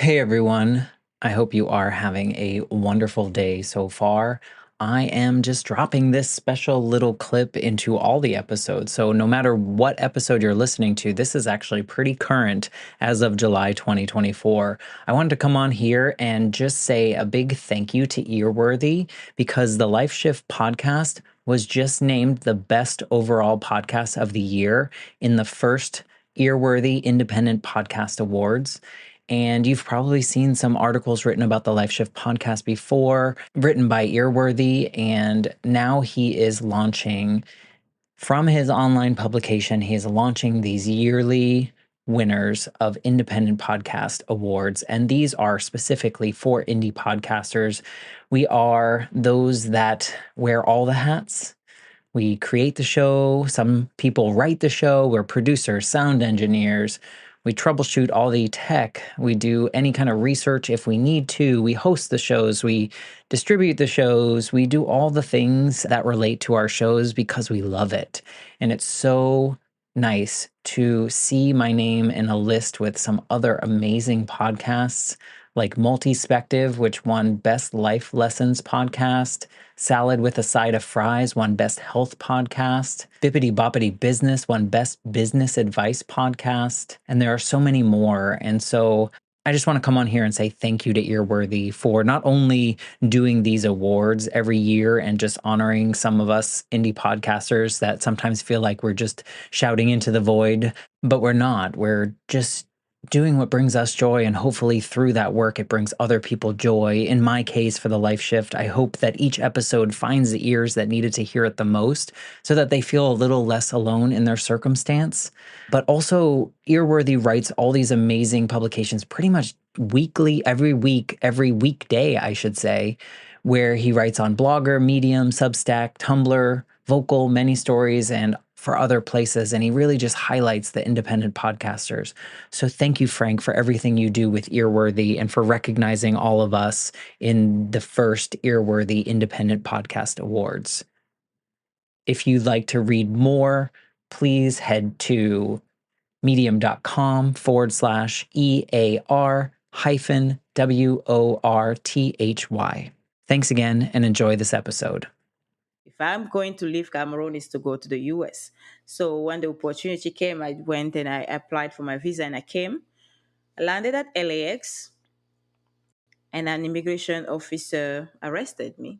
Hey everyone, I hope you are having a wonderful day so far. I am just dropping this special little clip into all the episodes. So, no matter what episode you're listening to, this is actually pretty current as of July 2024. I wanted to come on here and just say a big thank you to Earworthy because the Life Shift podcast was just named the best overall podcast of the year in the first Earworthy Independent Podcast Awards. And you've probably seen some articles written about the Life Shift podcast before, written by Earworthy. And now he is launching from his online publication, he is launching these yearly winners of independent podcast awards. And these are specifically for indie podcasters. We are those that wear all the hats. We create the show. Some people write the show. We're producers, sound engineers. We troubleshoot all the tech. We do any kind of research if we need to. We host the shows. We distribute the shows. We do all the things that relate to our shows because we love it. And it's so nice to see my name in a list with some other amazing podcasts like Multispective, which won Best Life Lessons Podcast. Salad with a Side of Fries won Best Health Podcast. Bippity Boppity Business won Best Business Advice Podcast. And there are so many more. And so I just want to come on here and say thank you to Earworthy for not only doing these awards every year and just honoring some of us indie podcasters that sometimes feel like we're just shouting into the void, but we're not. We're just doing what brings us joy, and hopefully through that work it brings other people joy. In my case, for the Life Shift, I hope that each episode finds the ears that needed to hear it the most so that they feel a little less alone in their circumstance. But also, Earworthy writes all these amazing publications pretty much weekly, every week, every weekday, I should say, where he writes on Blogger, Medium, Substack, Tumblr, Vocal, Many Stories, and for other places. And he really just highlights the independent podcasters. So thank you, Frank, for everything you do with Earworthy and for recognizing all of us in the first Earworthy Independent Podcast Awards. If you'd like to read more, please head to medium.com/EAR hyphen WORTHY. Thanks again and enjoy this episode. If I'm going to leave Cameroon, is to go to the US. So when the opportunity came, I went and I applied for my visa and I came. I landed at LAX and an immigration officer arrested me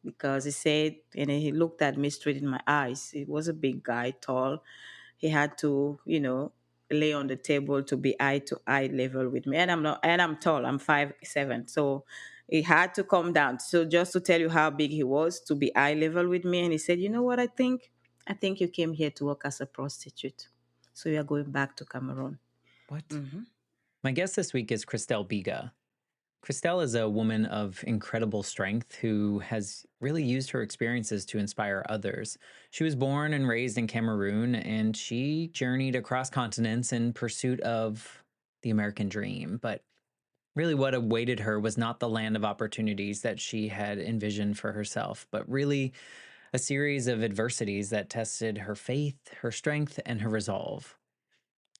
because he said, and he looked at me straight in my eyes. He was a big guy, tall. He had to, lay on the table to be eye to eye level with me. And I'm not, and I'm tall. I'm 5'7". So he had to come down. So just to tell you how big he was, to be eye level with me. And he said, you know what I think? I think you came here to work as a prostitute. So you are going back to Cameroon. What? Mm-hmm. My guest this week is Christelle Biiga. Christelle is a woman of incredible strength who has really used her experiences to inspire others. She was born and raised in Cameroon, and she journeyed across continents in pursuit of the American dream. But really, what awaited her was not the land of opportunities that she had envisioned for herself, but really a series of adversities that tested her faith, her strength, and her resolve.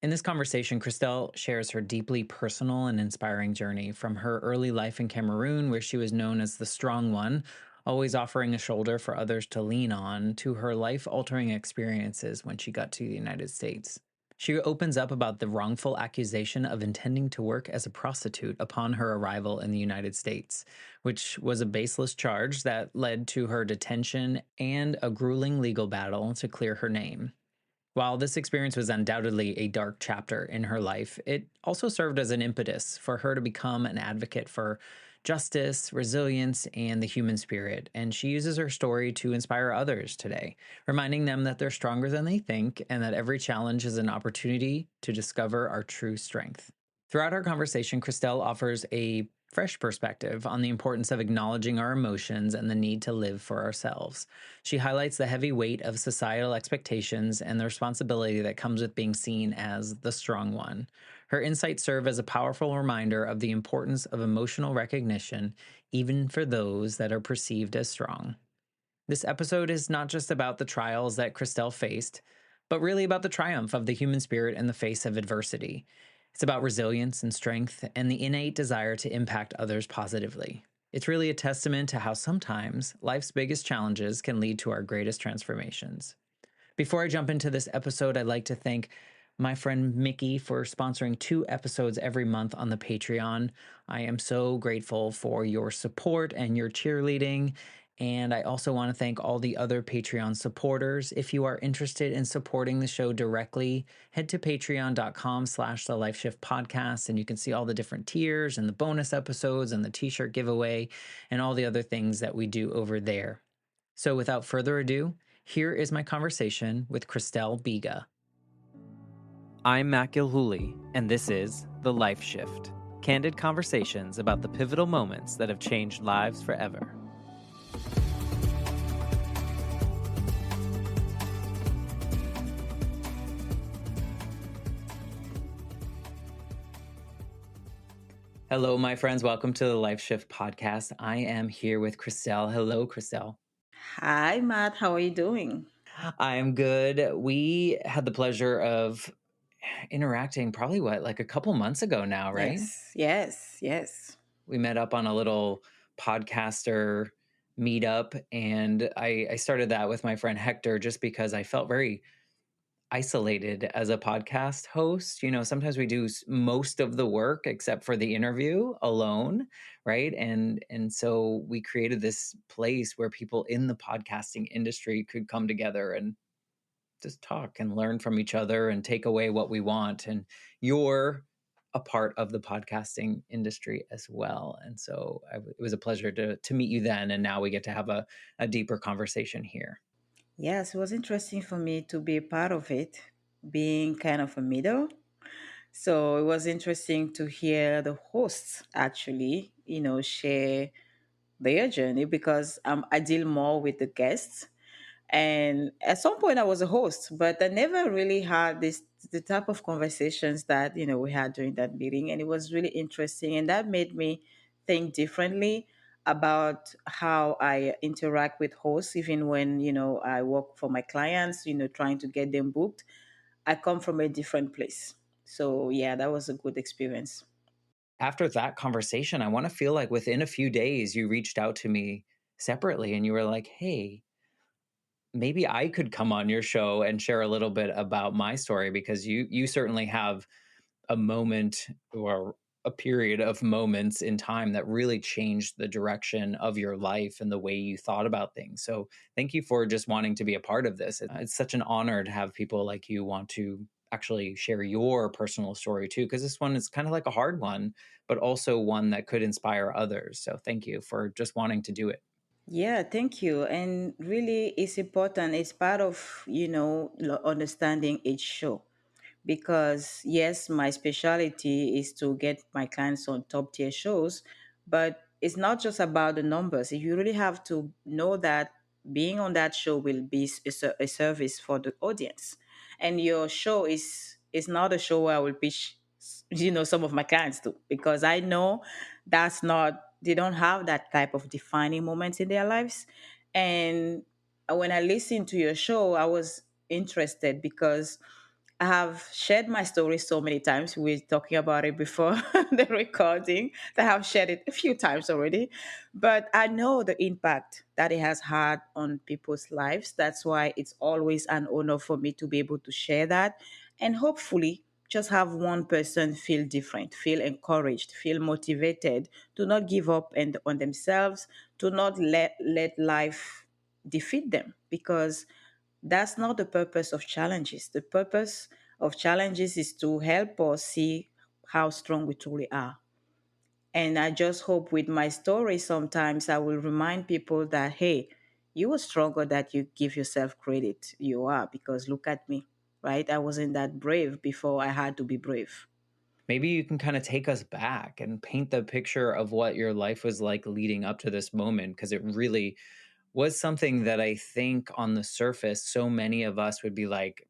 In this conversation, Christelle shares her deeply personal and inspiring journey from her early life in Cameroon, where she was known as the strong one, always offering a shoulder for others to lean on, to her life altering experiences when she got to the United States. She opens up about the wrongful accusation of intending to work as a prostitute upon her arrival in the United States, which was a baseless charge that led to her detention and a grueling legal battle to clear her name. While this experience was undoubtedly a dark chapter in her life, it also served as an impetus for her to become an advocate for justice, resilience, and the human spirit. And she uses her story to inspire others today, reminding them that they're stronger than they think and that every challenge is an opportunity to discover our true strength. Throughout our conversation, Christelle offers a fresh perspective on the importance of acknowledging our emotions and the need to live for ourselves. She highlights the heavy weight of societal expectations and the responsibility that comes with being seen as the strong one. Her insights serve as a powerful reminder of the importance of emotional recognition, even for those that are perceived as strong. This episode is not just about the trials that Christelle faced, but really about the triumph of the human spirit in the face of adversity. It's about resilience and strength and the innate desire to impact others positively. It's really a testament to how sometimes life's biggest challenges can lead to our greatest transformations. Before I jump into this episode, I'd like to thank my friend Mickey for sponsoring 2 episodes every month on the Patreon. I am so grateful for your support and your cheerleading. And I also want to thank all the other Patreon supporters. If you are interested in supporting the show directly, head to patreon.com/the Life Shift podcast, and you can see all the different tiers and the bonus episodes and the t-shirt giveaway and all the other things that we do over there. So without further ado, here is my conversation with Christelle Biiga. I'm Matt Gilhooly, and this is The Life Shift, candid conversations about the pivotal moments that have changed lives forever. Hello, my friends. Welcome to the Life Shift podcast. I am here with Christelle. Hello, Christelle. Hi, Matt. How are you doing? I am good. We had the pleasure of interacting probably like a couple months ago now, right? Yes, yes, yes. We met up on a little podcaster meetup, and I started that with my friend Hector just because I felt very isolated as a podcast host. Sometimes we do most of the work except for the interview alone, right? And so we created this place where people in the podcasting industry could come together and just talk and learn from each other and take away what we want. And you're a part of the podcasting industry as well. And so it was a pleasure to meet you then. And now we get to have a deeper conversation here. Yes, it was interesting for me to be a part of it, being kind of a middle. So it was interesting to hear the hosts actually, share their journey because I deal more with the guests. And at some point, I was a host, but I never really had the type of conversations that we had during that meeting, and it was really interesting, and that made me think differently about how I interact with hosts, even when I work for my clients, trying to get them booked. I come from a different place, so yeah, that was a good experience. After that conversation, I want to feel like within a few days, you reached out to me separately and you were like, hey, maybe I could come on your show and share a little bit about my story because you certainly have a moment or a period of moments in time that really changed the direction of your life and the way you thought about things. So, thank you for just wanting to be a part of this. It's such an honor to have people like you want to actually share your personal story too, because this one is kind of like a hard one, but also one that could inspire others. So, thank you for just wanting to do it. Yeah, thank you. And really, it's important. It's part of, understanding each show. Because yes, my specialty is to get my clients on top tier shows, but it's not just about the numbers. You really have to know that being on that show will be a service for the audience, and your show is not a show where I will pitch, some of my clients to, because I know that's not, they don't have that type of defining moments in their lives. And when I listened to your show, I was interested because I have shared my story so many times. We are talking about it before the recording. I have shared it a few times already. But I know the impact that it has had on people's lives. That's why it's always an honor for me to be able to share that. And hopefully, just have one person feel different, feel encouraged, feel motivated to not give up on themselves, to not let life defeat them, because that's not the purpose of challenges. The purpose of challenges is to help us see how strong we truly are. And I just hope with my story, sometimes I will remind people that, hey, you are stronger than you give yourself credit. You are, because look at me, right? I wasn't that brave before I had to be brave. Maybe you can kind of take us back and paint the picture of what your life was like leading up to this moment, because it really was something that I think on the surface, so many of us would be like,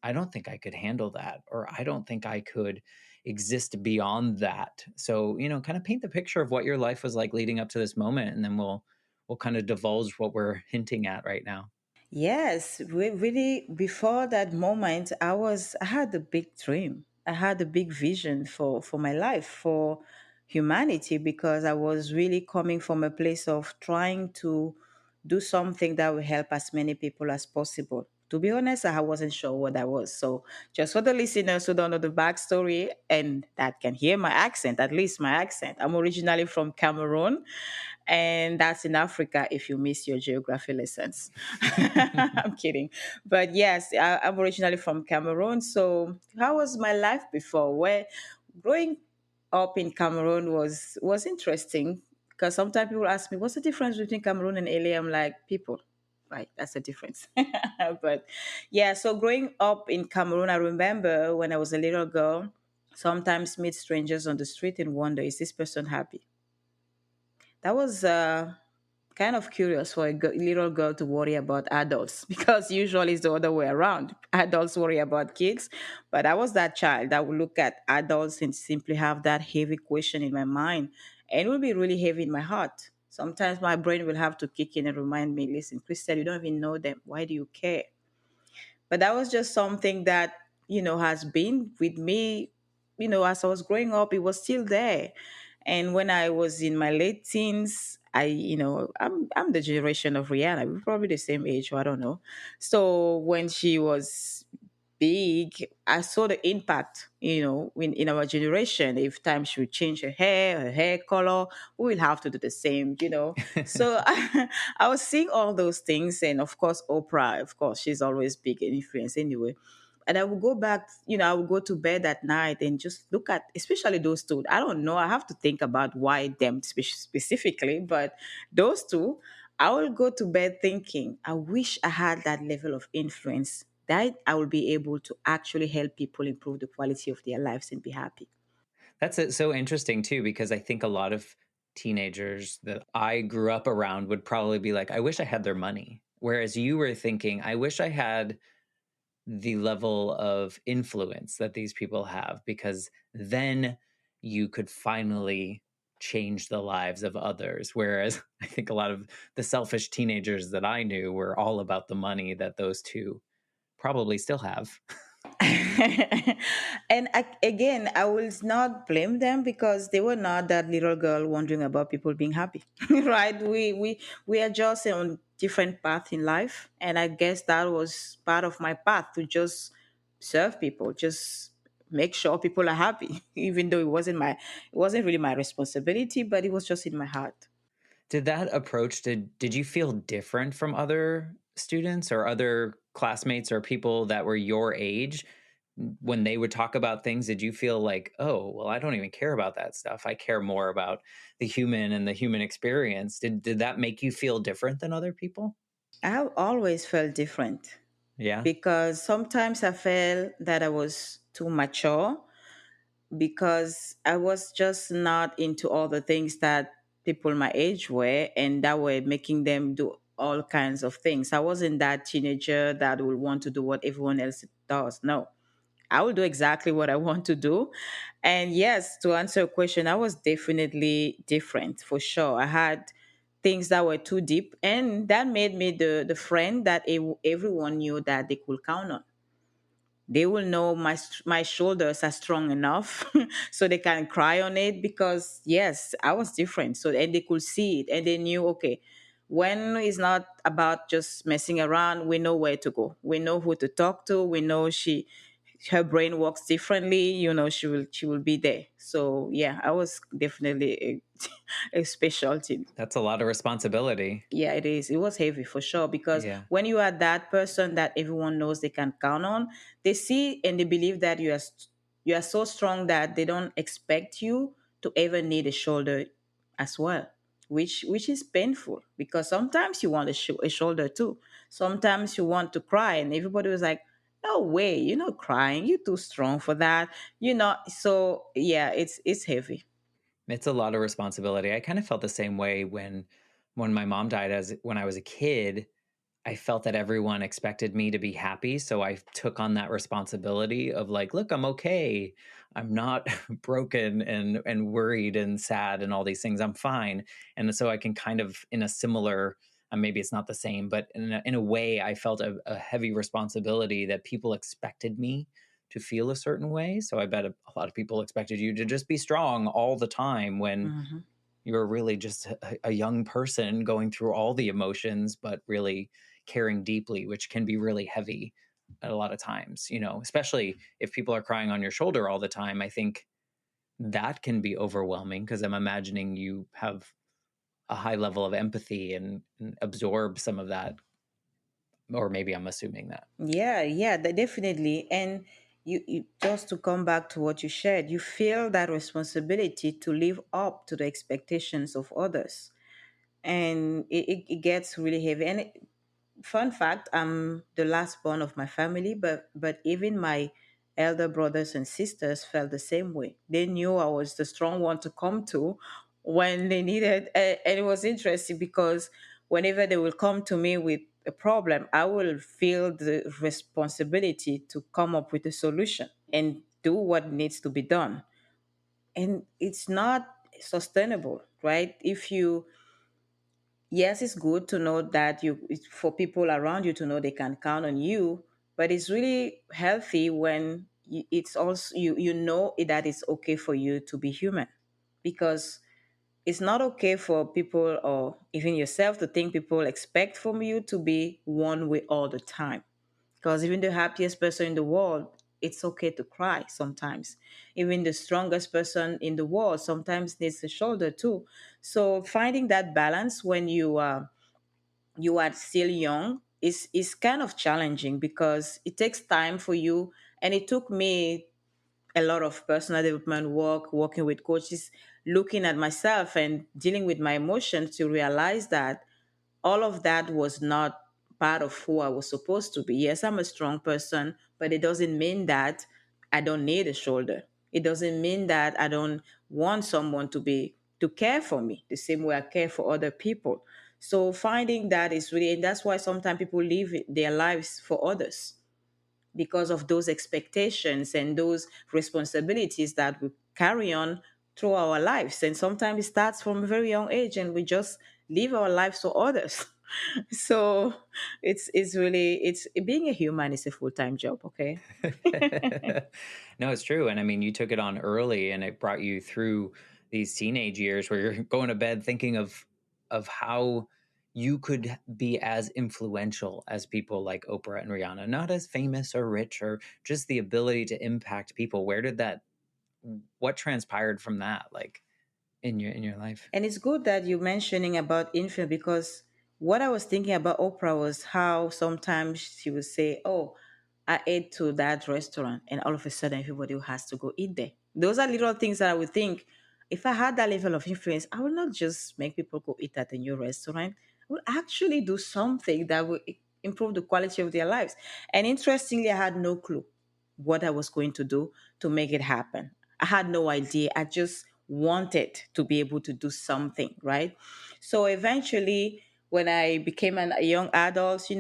I don't think I could handle that, or I don't think I could exist beyond that. So, kind of paint the picture of what your life was like leading up to this moment, and then we'll kind of divulge what we're hinting at right now. Yes, really, before that moment, I had a big dream. I had a big vision for my life, for humanity, because I was really coming from a place of trying to do something that will help as many people as possible. To be honest, I wasn't sure what that was. So, just for the listeners who don't know the backstory and that can hear my accent, at least my accent, I'm originally from Cameroon, and that's in Africa if you miss your geography lessons. I'm kidding. But yes, I'm originally from Cameroon. So how was my life before? Where growing up in Cameroon was interesting, because sometimes people ask me, what's the difference between Cameroon and LA? I'm like, people. Right, that's the difference. But yeah, so growing up in Cameroon, I remember when I was a little girl, sometimes meet strangers on the street and wonder, is this person happy? That was kind of curious for a little girl to worry about adults, because usually it's the other way around. Adults worry about kids. But I was that child that would look at adults and simply have that heavy question in my mind, and it will be really heavy in my heart. Sometimes my brain will have to kick in and remind me, listen, Christelle, you don't even know them. Why do you care? But that was just something that, has been with me, as I was growing up, it was still there. And when I was in my late teens, I'm the generation of Rihanna. We're probably the same age, or I don't know. So when she was big, I saw the impact, in our generation. If time she would change her hair color, we will have to do the same. So I was seeing all those things. And of course, Oprah, of course, she's always big in influence anyway. And I would go back, I would go to bed at night and just look at, especially those two. I don't know. I have to think about why them specifically, but those two, I will go to bed thinking, I wish I had that level of influence, that I will be able to actually help people improve the quality of their lives and be happy. That's so interesting too, because I think a lot of teenagers that I grew up around would probably be like, I wish I had their money. Whereas you were thinking, I wish I had the level of influence that these people have, because then you could finally change the lives of others. Whereas I think a lot of the selfish teenagers that I knew were all about the money that those two probably still have. And again, I will not blame them, because they were not that little girl wondering about people being happy, right? We are just on different path in life, and I guess that was part of my path, to just serve people, just make sure people are happy, even though it wasn't really my responsibility, but it was just in my heart. Did that approach did you feel different from other students or other classmates or people that were your age? When they would talk about things, did you feel like, "Oh, well, I don't even care about that stuff. I care more about the human and the human experience." Did that make you feel different than other people? I always felt different, Yeah. because sometimes I felt that I was too mature, because I was just not into all the things that people my age were, and that were making them do all kinds of things. I wasn't that teenager that would want to do what everyone else does. No, I will do exactly what I want to do. And yes, to answer your question, I was definitely different for sure. I had things that were too deep, and that made me the friend that everyone knew that they could count on. They will know my shoulders are strong enough so they can cry on it, because yes, I was different. So, and they could see it, and they knew, okay, when it's not about just messing around, we know where to go, we know who to talk to, we know her brain works differently, she will be there. So yeah, I was definitely a specialty. That's a lot of responsibility. Yeah, it is. It was heavy for sure, because Yeah. when you are that person that everyone knows they can count on, they see and they believe that you are so strong that they don't expect you to ever need a shoulder as well, which is painful, because sometimes you want a shoulder too. Sometimes you want to cry, and everybody was like, "No way, you're not crying. You're too strong for that." So yeah, it's heavy. It's a lot of responsibility. I kind of felt the same way when my mom died. As when I was a kid, I felt that everyone expected me to be happy, so I took on that responsibility of like, "Look, I'm okay. I'm not broken and worried and sad and all these things. I'm fine." And so I can kind of in a similar, maybe it's not the same, but in a way, I felt a heavy responsibility that people expected me to feel a certain way. So I bet a lot of people expected you to just be strong all the time when Mhm. you're really just a young person going through all the emotions, but really caring deeply, which can be really heavy at a lot of times, especially if people are crying on your shoulder all the time. I think that can be overwhelming because I'm imagining you have a high level of empathy and absorb some of that, or maybe I'm assuming that. Yeah, yeah, definitely. And you just to come back to what you shared, you feel that responsibility to live up to the expectations of others, and it gets really heavy. And fun fact, I'm the last born of my family, but even my elder brothers and sisters felt the same way. They knew I was the strong one to come to when they needed, and it was interesting because whenever they will come to me with a problem, I will feel the responsibility to come up with a solution and do what needs to be done. And it's not sustainable, right? If you Yes, it's good to know that for people around you to know they can count on you, but it's really healthy when it's also you know that it's okay for you to be human, because it's not okay for people or even yourself to think people expect from you to be one way all the time. Because even the happiest person in the world, it's okay to cry sometimes. Even the strongest person in the world sometimes needs a shoulder too. So finding that balance when you are still young is kind of challenging because it takes time for you, and it took me a lot of personal development work, working with coaches, looking at myself and dealing with my emotions to realize that all of that was not part of who I was supposed to be. Yes, I'm a strong person, but it doesn't mean that I don't need a shoulder. It doesn't mean that I don't want someone to care for me the same way I care for other people. So finding that is really, and that's why sometimes people live their lives for others because of those expectations and those responsibilities that we carry on through our lives. And sometimes it starts from a very young age and we just live our lives for others. So it's really, it's being a human is a full-time job, okay? No, it's true. And I mean, you took it on early and it brought you through these teenage years where you're going to bed thinking of how you could be as influential as people like Oprah and Rihanna, not as famous or rich or just the ability to impact people. Where did that what transpired from that like in your life? And it's good that you're mentioning about influence, because what I was thinking about Oprah was how sometimes she would say, "Oh, I ate to that restaurant," and all of a sudden everybody has to go eat there. Those are little things that I would think, if I had that level of influence, I would not just make people go eat at a new restaurant. I would actually do something that would improve the quality of their lives. And interestingly, I had no clue what I was going to do to make it happen. I had no idea. I just wanted to be able to do something, right? So eventually, when I became a young adult,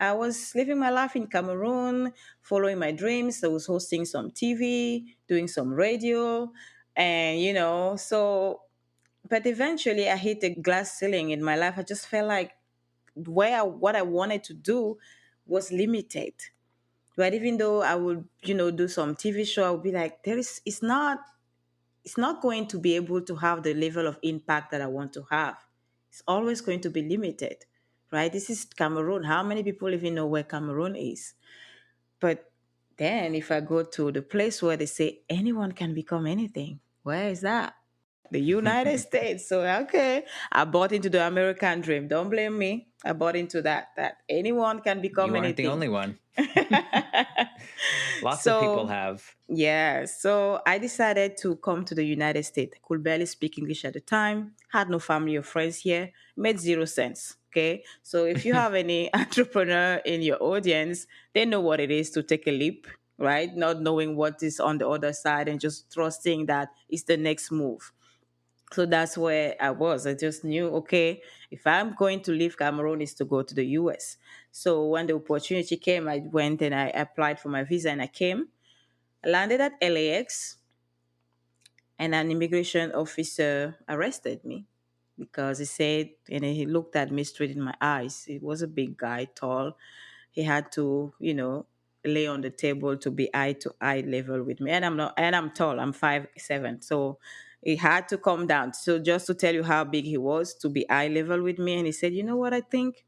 I was living my life in Cameroon, following my dreams. I was hosting some TV, doing some radio, and but eventually I hit a glass ceiling in my life. I just felt like what I wanted to do was limited. But even though I would, do some TV show, I would be like, it's not going to be able to have the level of impact that I want to have. It's always going to be limited, right? This is Cameroon. How many people even know where Cameroon is? But then if I go to the place where they say anyone can become anything, where is that? The United States. So okay, I bought into the American dream. Don't blame me. I bought into that anyone can become You aren't the anything. only one. Lots of people So have. yeah, so I decided to come to the United States. I could barely speak English at the time, had no family or friends here, made zero sense. Okay, so if you have any entrepreneur in your audience, they know what it is to take a leap, right? Not knowing what is on the other side and just trusting that it's the next move. So that's where I was. I just knew, okay, if I'm going to leave Cameroon, is to go to the US. So when the opportunity came, I went and I applied for my visa and I came. I landed at LAX, and an immigration officer arrested me because he said, and he looked at me straight in my eyes. He was a big guy, tall. He had to, lay on the table to be eye to eye level with me. And I'm not, and I'm tall. I'm 5'7". So he had to come down. So just to tell you how big he was, to be eye level with me. And he said, "You know what? I think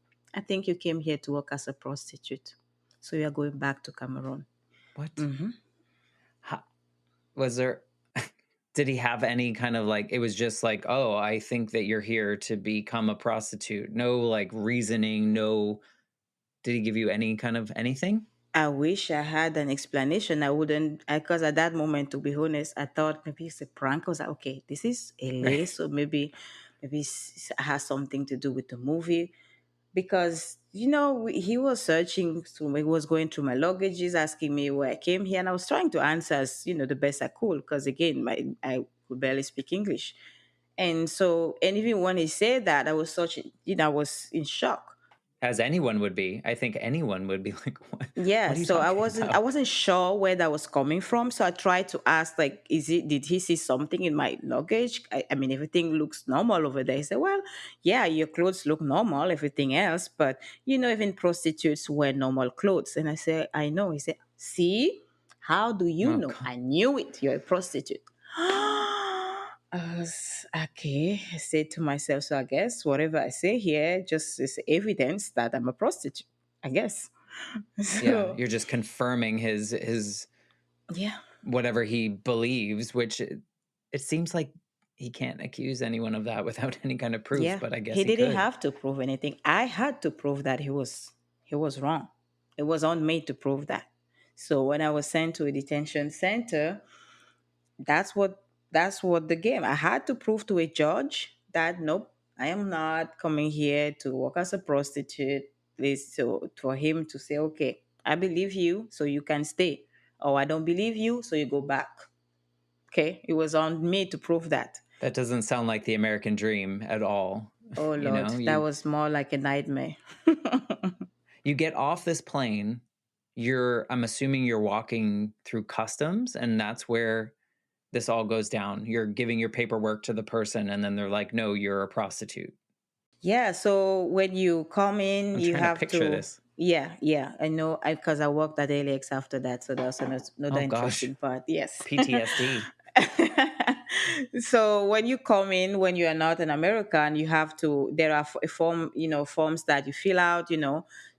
you came here to work as a prostitute. So you are going back to Cameroon." What? Hmm. How, was there did he have any kind of like it was just like, "Oh, I think that you're here to become a prostitute." No like reasoning, no did he give you any kind of anything? I wish I had an explanation. I wouldn't, because at that moment, to be honest, I thought maybe it's a prank. I was like, okay, this is LA, Right. so maybe it has something to do with the movie. Because he was searching, so he was going through my luggages, asking me where I came here, and I was trying to answer as the best I could. Because again, I could barely speak English, and so and even when he said that, I was I was in shock. As anyone would be. I think anyone would be like, Yeah, what are you so I talking wasn't I about?" wasn't sure where that was coming from. So I tried to ask, like, did he see something in my luggage? I mean, everything looks normal over there. He said, "Well, yeah, your clothes look normal, everything else, but even prostitutes wear normal clothes." And I said, "I know." He said, "See? How do you Oh know? god. I knew it. You're a prostitute." I was okay. I said to myself, so I guess whatever I say here just is evidence that I'm a prostitute, I guess. Yeah, So you're just confirming his yeah, whatever he believes, which it seems like he can't accuse anyone of that without any kind of proof, yeah. but I guess He he didn't could. have to prove anything. I had to prove that he was wrong. It was on me to prove that. So when I was sent to a detention center, that's what the game. I had to prove to a judge that nope, I am not coming here to work as a prostitute. Please, so for him to say, okay, I believe you, so you can stay, or I don't believe you, so you go back. Okay, it was on me to prove that. That doesn't sound like the American dream at all. Oh You Lord, know, that you was more like a nightmare. you get off this plane, I'm assuming you're walking through customs and that's where this all goes down. You're giving your paperwork to the person and then they're like, "No, you're a prostitute." Yeah, so when you come in, I'm you trying to have picture to. this. Yeah, I know, because I worked at ALX after that, so that's another Oh gosh, interesting part. Yes. PTSD. So when you come in, when you are not an American, you have to. There are forms that you fill out.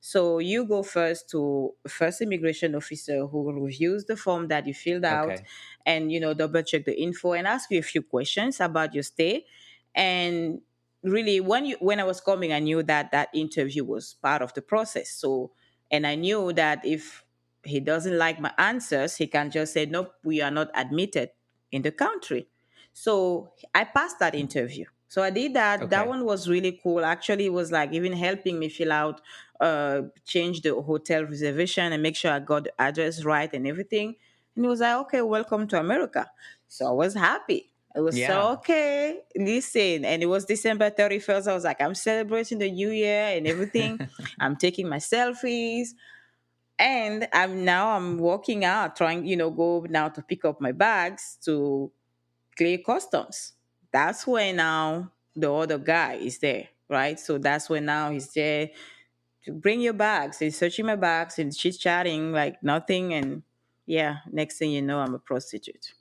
So you go first to first immigration officer who reviews the form that you filled out, Okay. and double check the info and ask you a few questions about your stay, and really when I was coming, I knew that that interview was part of the process. So, and I knew that if he doesn't like my answers, he can just say nope, we are not admitted in the country. So I passed that interview. So I did that. That Okay. one was really cool. Actually, it was like even helping me fill out, change the hotel reservation and make sure I got the address right and everything. And he was like, okay, welcome to America. So I was happy. It was so Yeah. okay. Listen, and it was December 31st. I was like, I'm celebrating the new year and everything. I'm taking my selfies. And I'm walking out, trying, go now to pick up my bags to clear customs. That's when now the other guy is there, right? So that's when now he's there to bring your bags. He's searching my bags and chit chatting like nothing. And yeah, next thing you know, I'm a prostitute.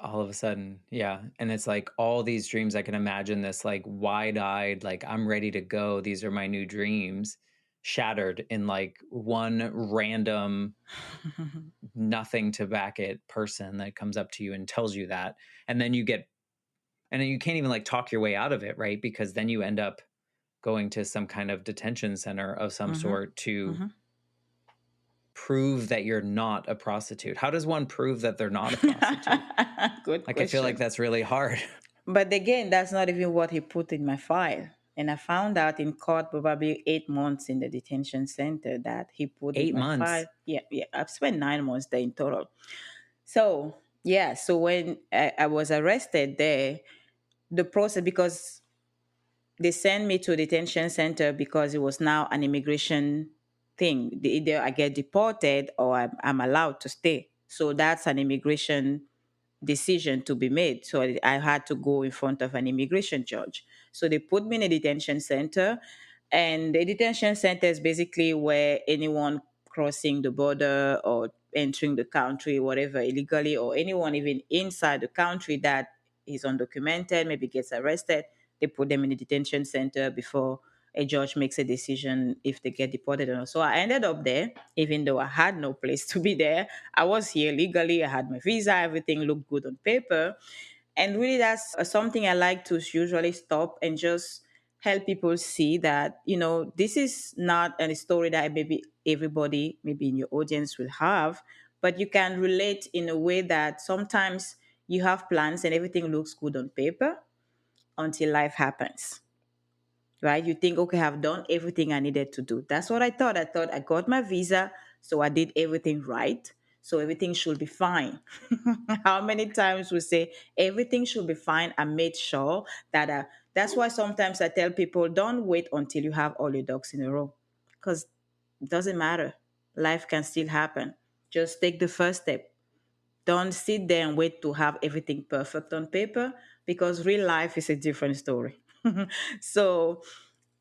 All of a sudden, yeah, and it's like all these dreams, I can imagine this, like, wide-eyed, like, "I'm ready to go, these are my new dreams," shattered in, like, one random, nothing to back it person that comes up to you and tells you that, and then and then you can't even, like, talk your way out of it, right? Because then you end up going to some kind of detention center of some Hmm. sort to Hmm. prove that you're not a prostitute. How does one prove that they're not a prostitute? Good Like, I feel like question. that's really hard. But again, that's not even what he put in my file. And I found out in court probably 8 months in the detention center that he put in 8 my months. file. Yeah, yeah. I've spent 9 months there in total. So yeah, so when I was arrested there, the process, because they sent me to a detention center because it was now an immigration thing. Either I get deported or I'm allowed to stay. So that's an immigration decision to be made. So I had to go in front of an immigration judge. So they put me in a detention center. And the detention center is basically where anyone crossing the border or entering the country, whatever, illegally, or anyone even inside the country that is undocumented, maybe gets arrested, they put them in a detention center before a judge makes a decision if they get deported or not. So I ended up there, even though I had no place to be there. I was here legally, I had my visa, everything looked good on paper. And really, that's something I like to usually stop and just help people see that, this is not a story that maybe everybody, maybe in your audience, will have, but you can relate in a way that sometimes you have plans and everything looks good on paper until life happens, right? You think, okay, I've done everything I needed to do. That's what I thought. I thought I got my visa, so I did everything right. So everything should be fine. How many times we say everything should be fine? I made sure that. That's why sometimes I tell people, don't wait until you have all your ducks in a row, because it doesn't matter. Life can still happen. Just take the first step. Don't sit there and wait to have everything perfect on paper, because real life is a different story. So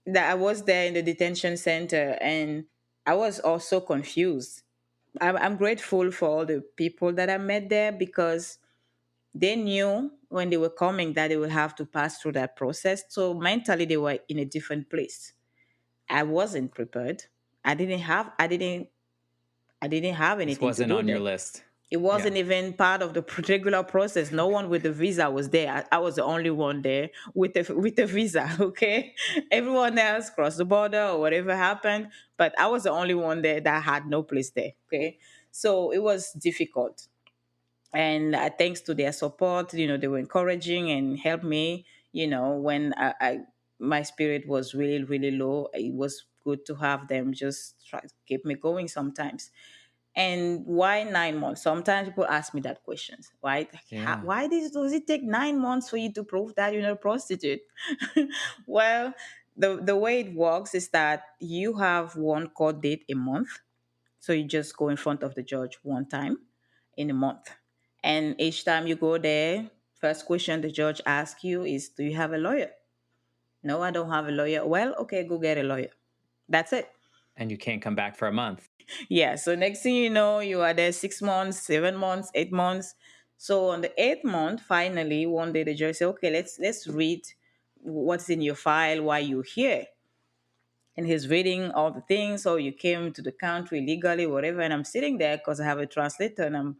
that I was there in the detention center, and I was also confused. I'm grateful for all the people that I met there, because they knew when they were coming that they would have to pass through that process. So mentally, they were in a different place. I wasn't prepared. I didn't have This anything to wasn't do on your there. list. It Yeah. wasn't even part of the regular process. No one with the visa was there. I was the only one there with a visa. Okay, everyone else crossed the border or whatever happened, but I was the only one there that had no place there. Okay, so it was difficult, and thanks to their support, they were encouraging and helped me. When my spirit was really really low, it was good to have them just try to keep me going sometimes. And why 9 months? Sometimes people ask me that question. Why? Yeah. Why does it take 9 months for you to prove that you're not a prostitute? Well, the way it works is that you have one court date a month, so you just go in front of the judge one time in a month, and each time you go there, first question the judge asks you is, "Do you have a lawyer?" No, I don't have a lawyer. Well, okay, go get a lawyer. That's it. And you can't come back for a month. Yeah. So next thing you know, you are there 6 months, 7 months, 8 months. So on the eighth month, finally, one day the judge said, "Okay, let's read what's in your file, why you're here." And he's reading all the things. So you came to the country legally, whatever. And I'm sitting there because I have a translator, and I'm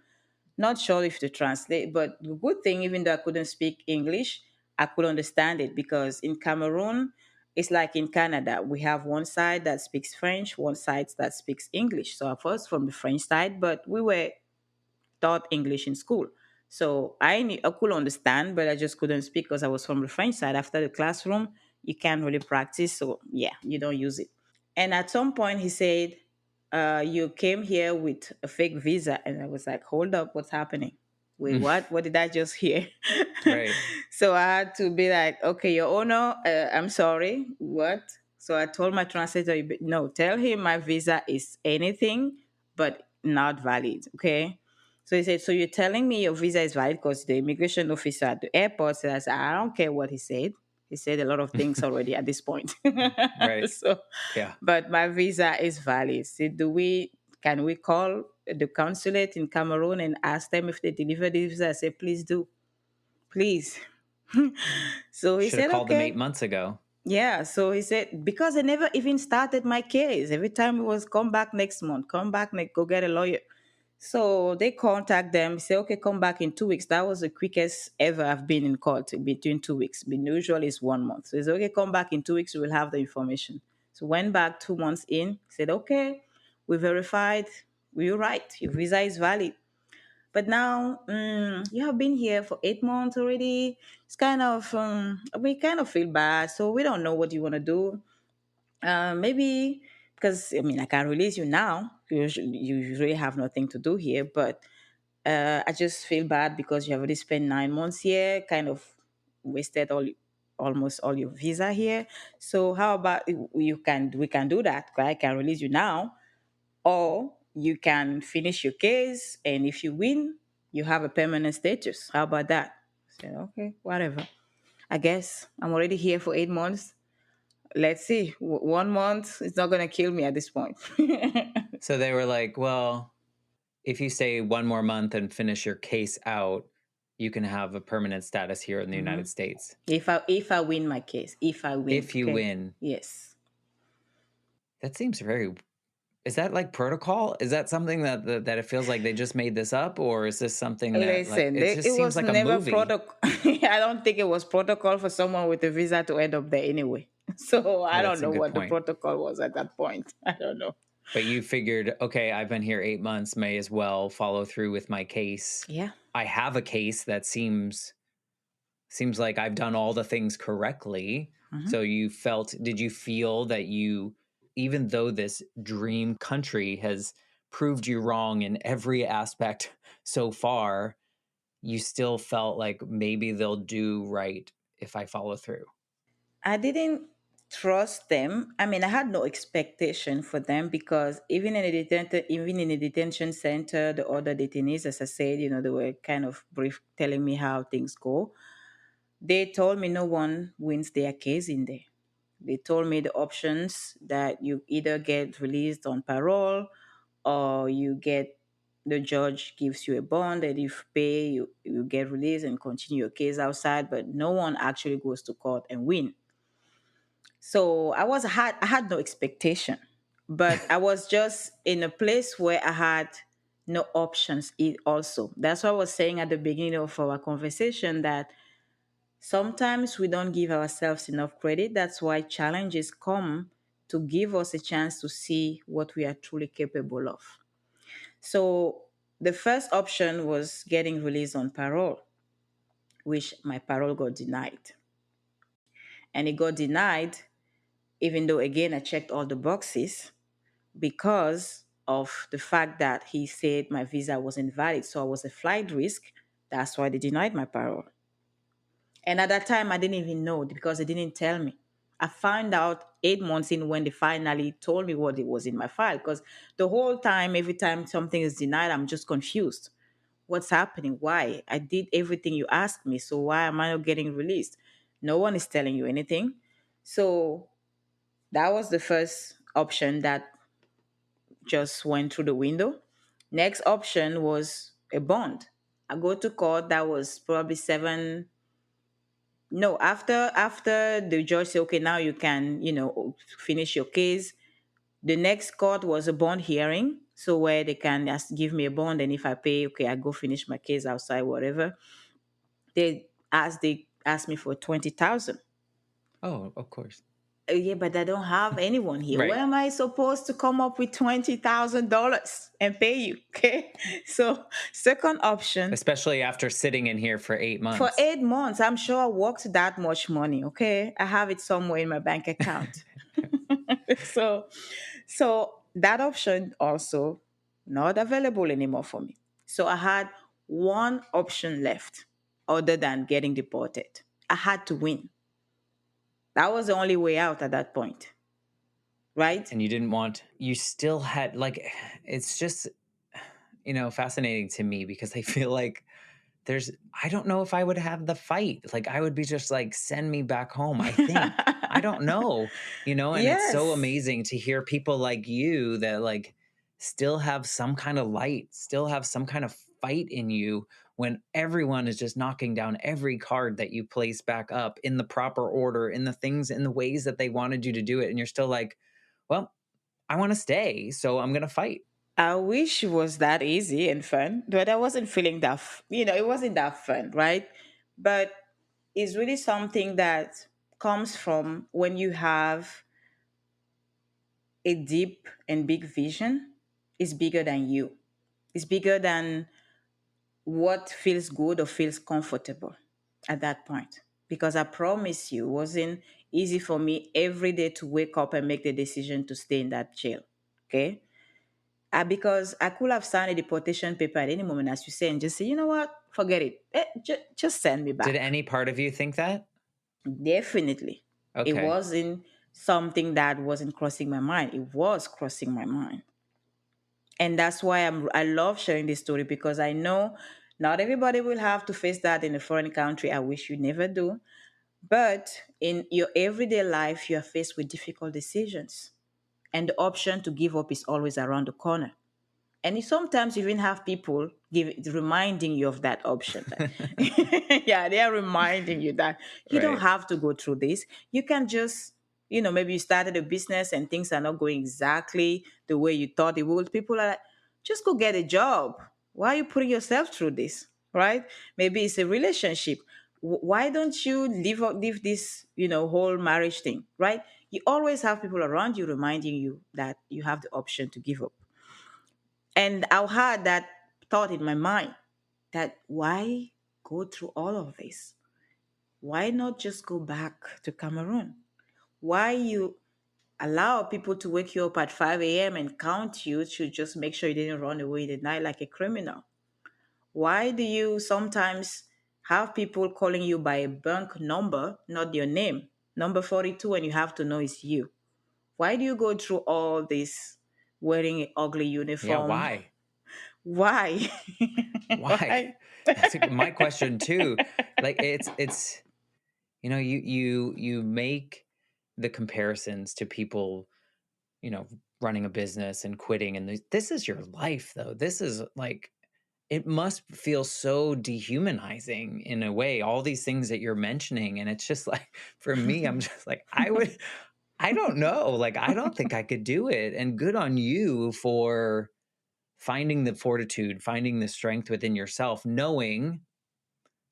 not sure if to translate. But the good thing, even though I couldn't speak English, I could understand it, because in Cameroon, it's like in Canada. We have one side that speaks French, one side that speaks English. So I was from the French side, but we were taught English in school. So I could understand, but I just couldn't speak because I was from the French side. After the classroom, you can't really practice. So yeah, you don't use it. And at some point, he said, "You came here with a fake visa." And I was like, "Hold up, what's happening? Wait, what? What did I just hear?" Right. So I had to be like, "Okay, Your Honor, I'm sorry. What?" So I told my translator, "No, tell him my visa is anything but not valid." Okay. So he said, "So you're telling me your visa is valid?" Because the immigration officer at the airport said, "I don't care what he said. He said a lot of things already at this point." Right. So, Yeah. but my visa is valid. So can we call the consulate in Cameroon and ask them if they deliver the visa? I said, "Please do, please." So he Should have said, called them 8 "Okay." months ago. Yeah, so he said, because I never even started my case. Every time it was, "Come back next month, come back next, go get a lawyer." So they contact them, say, "Okay, come back in 2 weeks." That was the quickest ever I've been in court, between 2 weeks. But usually it's 1 month. So he said, "Okay, come back in 2 weeks, we will have the information." So went back 2 months in, said, "Okay, we verified, you're right, your visa is valid. But now you have been here for 8 months already. It's kind of, we kind of feel bad. So we don't know what you want to do. Maybe, because I mean, I can release you now. You really have nothing to do here. But I just feel bad because you have already spent 9 months here, kind of wasted almost all your visa here. So how about we can do that? I can release you now, or you can finish your case, and if you win, you have a permanent status. How about that?" I said, "Okay, whatever. I guess I'm already here for 8 months. Let's see. 1 month is not going to kill me at this point." So they were like, well, if you stay one more month and finish your case out, you can have a permanent status here in the United States. If I win my case, if I win, If you okay, win. yes. That seems very is that like protocol? Is that something that it feels like they just made this up, or is this something that like Listen, it just it seems was like a never movie? protocol. I don't think it was protocol for someone with a visa to end up there anyway. So Oh, I don't that's a know good what the point. protocol was at that point. I don't know. But you figured, okay, I've been here 8 months, may as well follow through with my case. Yeah. I have a case that seems like I've done all the things correctly. Mhm. So did you feel that even though this dream country has proved you wrong in every aspect so far, you still felt like maybe they'll do right if I follow through? I didn't trust them. I mean, I had no expectation for them because even in the detention center, the other detainees, as I said, they were kind of brief telling me how things go. They told me no one wins their case in there. They told me the options that you either get released on parole or the judge gives you a bond that if you pay, you get released and continue your case outside, but no one actually goes to court and win. So I had no expectation, but I was just in a place where I had no options also. That's what I was saying at the beginning of our conversation that sometimes we don't give ourselves enough credit. That's why challenges come to give us a chance to see what we are truly capable of. So the first option was getting released on parole, which my parole got denied. And it got denied, even though, again, I checked all the boxes because of the fact that he said my visa was invalid. So I was a flight risk. That's why they denied my parole. And at that time, I didn't even know because they didn't tell me. I found out 8 months in when they finally told me what it was in my file. Because the whole time, every time something is denied, I'm just confused. What's happening? Why? I did everything you asked me. So why am I not getting released? No one is telling you anything. So that was the first option that just went through the window. Next option was a bond. I go to court. That was probably seven. No, after the judge said, okay, now you can, finish your case. The next court was a bond hearing, so where they can just give me a bond, and if I pay, okay, I go finish my case outside, whatever. They asked me for 20,000. Oh, of course. Yeah, but I don't have anyone here. Where Right. am I supposed to come up with $20,000 and pay you? Okay, so second option. Especially after sitting in here for 8 For months. 8 months, I'm sure I worked that much money. Okay, I have it somewhere in my bank account. so, so that option also not available anymore for me. So I had one option left, other than getting deported. I had to win. That was the only way out at that point, right? And you still had like it's just fascinating to me because I feel like I don't know if I would have the fight. Like I would be just like, send me back home, I think. I don't know, and it's so Yes. amazing to hear people like you that like still have some kind of light, still have some kind of fight in you when everyone is just knocking down every card that you place back up in the proper order, in the things, in the ways that they wanted you to do it. And you're still like, well, I want to stay, so I'm going to fight. I wish it was that easy and fun, but I wasn't feeling that, it wasn't that fun, right? But it's really something that comes from when you have a deep and big vision. It's bigger than you, it's bigger than what feels good or feels comfortable at that point. Because I promise you, it wasn't easy for me every day to wake up and make the decision to stay in that jail. Okay. Because I could have signed a deportation paper at any moment, as you say, and just say, you know what, forget it. Just send me Did back. any part of you think that? Definitely. It Okay. wasn't something that wasn't crossing my mind. It was crossing my mind. And that's why I love sharing this story because I know not everybody will have to face that in a foreign country. I wish you never do. But in your everyday life, you are faced with difficult decisions. and the option to give up is always around the corner. And you sometimes even have people reminding you of that option. Yeah, they are reminding you that you don't Right. have to go through this. You can just, maybe you started a business and things are not going exactly the way you thought it would. People are like, just go get a job. Why are you putting yourself through this? Right? Maybe it's a relationship. Why don't you leave this, whole marriage thing? Right? You always have people around you reminding you that you have the option to give up. And I had that thought in my mind that why go through all of this? Why not just go back to Cameroon? Why you allow people to wake you up at 5 a.m. and count you to just make sure you didn't run away in the night like a criminal? Why do you sometimes have people calling you by a bank number, not your name, number 42, and you have to know it's you? Why do you go through all this wearing an ugly Yeah, uniform? why? Why? Why? Why? That's my question too. Like it's you make the comparisons to people, you know, running a business and quitting, and this is your life though. This is like it must feel so dehumanizing in a way, all these things that you're mentioning, and it's just like for me, I'm just like I don't know, like I don't think I could do it. And good on you for finding the fortitude, finding the strength within yourself, knowing,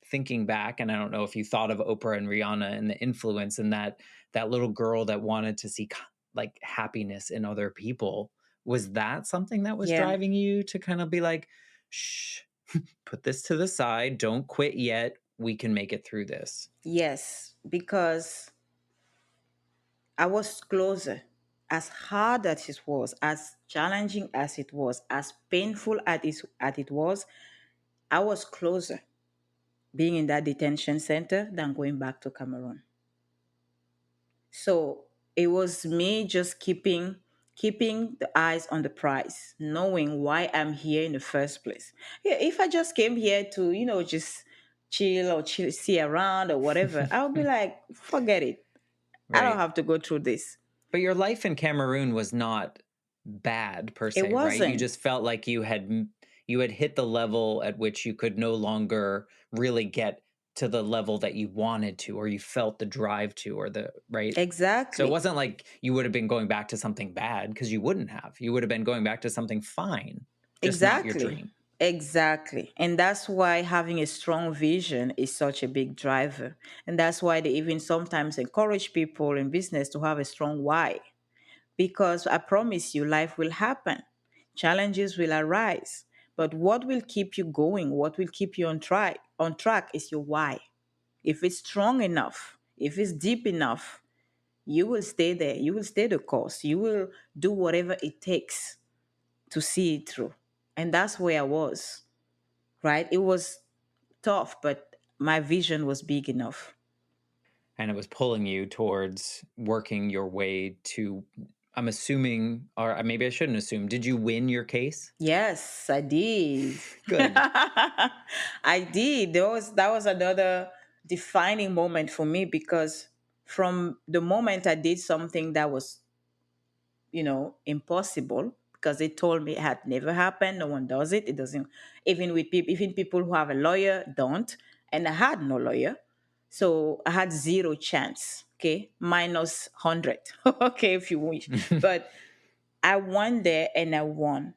thinking back, and I don't know if you thought of Oprah and Rihanna and the influence and that little girl that wanted to see like happiness in other people. Was that something that was Yeah. driving you to kind of be like, shh, put this to the side, don't quit yet. We can make it through this. Yes, because I was closer. As hard as it was, as challenging as it was, as painful as it was, I was closer being in that detention center than going back to Cameroon. So it was me just keeping the eyes on the prize, knowing why I'm here in the first place. Yeah, if I just came here to, just chill, see around or whatever, I'll be like, forget it. I don't Right. have to go through this. But your life in Cameroon was not bad per It se, right? You wasn't. just felt like you had hit the level at which you could no longer really get to the level that you wanted to, or you felt the drive to, or the right. So it Exactly. wasn't like you would have been going back to something bad, because you wouldn't have. You would have been going back to something fine, just not your Exactly. dream. Exactly. And that's why having a strong vision is such a big driver. And that's why they even sometimes encourage people in business to have a strong why. Because I promise you, life will happen, challenges will arise. But what will keep you going, what will keep you on track is your why. If it's strong enough, if it's deep enough, you will stay there. You will stay the course. You will do whatever it takes to see it through. And that's where I was, right? It was tough, but my vision was big enough. And it was pulling you towards working your way to, I'm assuming, or maybe I shouldn't assume, did you win your case? Yes, I did. Good. I did. That was another defining moment for me because from the moment I did something that was impossible because they told me it had never happened. No one does it. It doesn't. Even people who have a lawyer don't. And I had no lawyer, so I had zero chance. Okay, minus 100. Okay, if you wish, but I won there and I won.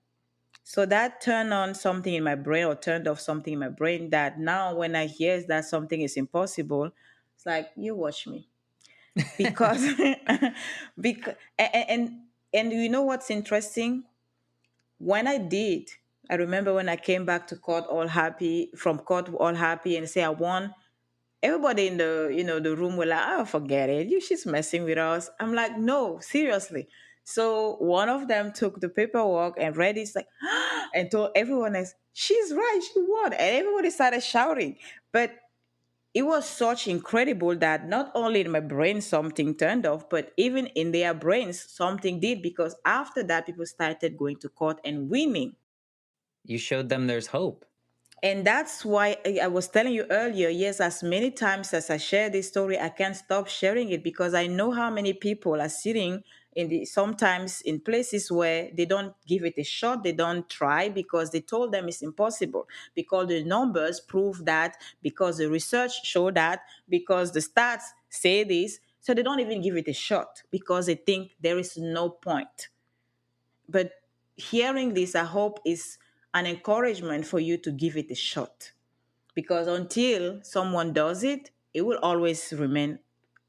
So that turned on something in my brain or turned off something in my brain that now when I hear that something is impossible, it's like you watch me because because and you know what's interesting, when I did, I remember when I came back to court all happy, from court all happy, and say I won. Everybody in the room were like, oh, forget it, you she's messing with us. I'm like, no, seriously. So one of them took the paperwork and read it, like and told everyone else she's right, she won, and everybody started shouting. But it was such incredible that not only in my brain something turned off, but even in their brains something did, because after that people started going to court and winning. You showed them there's hope. And that's why I was telling you earlier, yes, as many times as I share this story, I can't stop sharing it because I know how many people are sitting Sometimes in places where they don't give it a shot, they don't try because they told them it's impossible, because the numbers prove that, because the research show that, because the stats say this. So they don't even give it a shot because they think there is no point. But hearing this, I hope, is an encouragement for you to give it a shot, because until someone does it, it will always remain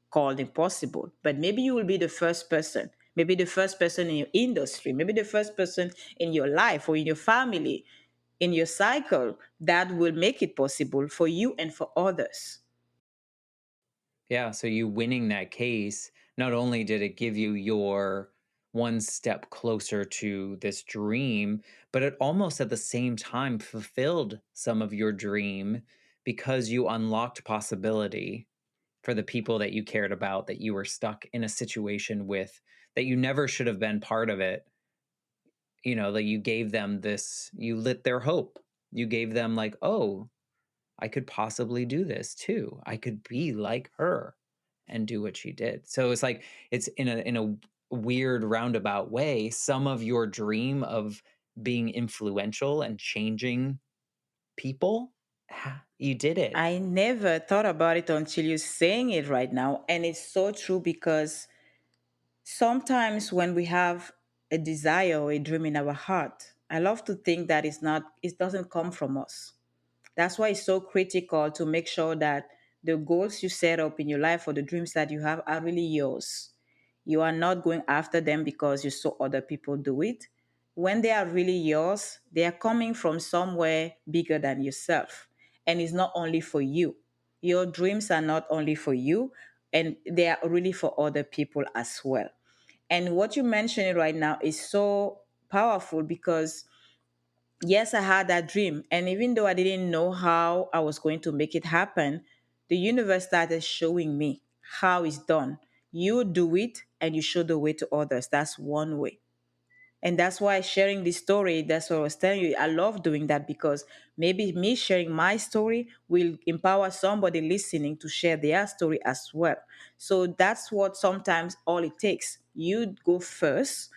called impossible. But maybe you will be the first person, maybe the first person in your industry, maybe the first person in your life or in your family, in your cycle, that will make it possible for you and for others. Yeah, so you winning that case, not only did it give you your one step closer to this dream, but it almost at the same time fulfilled some of your dream because you unlocked possibility for the people that you cared about, that you were stuck in a situation with, that you never should have been part of it. You know, that you gave them this, you lit their hope. You gave them, like, oh, I could possibly do this too. I could be like her and do what she did. So it's like it's in a weird roundabout way, some of your dream of being influential and changing people, you did it. I never thought about it until you're saying it right now. And it's so true, because sometimes when we have a desire or a dream in our heart, I love to think that it doesn't come from us. That's why it's so critical to make sure that the goals you set up in your life or the dreams that you have are really yours. You are not going after them because you saw other people do it. When they are really yours, they are coming from somewhere bigger than yourself. And it's not only for you. Your dreams are not only for you, and they are really for other people as well. And what you're mentioning right now is so powerful, because yes, I had that dream. And even though I didn't know how I was going to make it happen, the universe started showing me how it's done. You do it and you show the way to others. That's one way. And that's why sharing this story, that's what I was telling you. I love doing that, because maybe me sharing my story will empower somebody listening to share their story as well. So that's what sometimes all it takes. You go first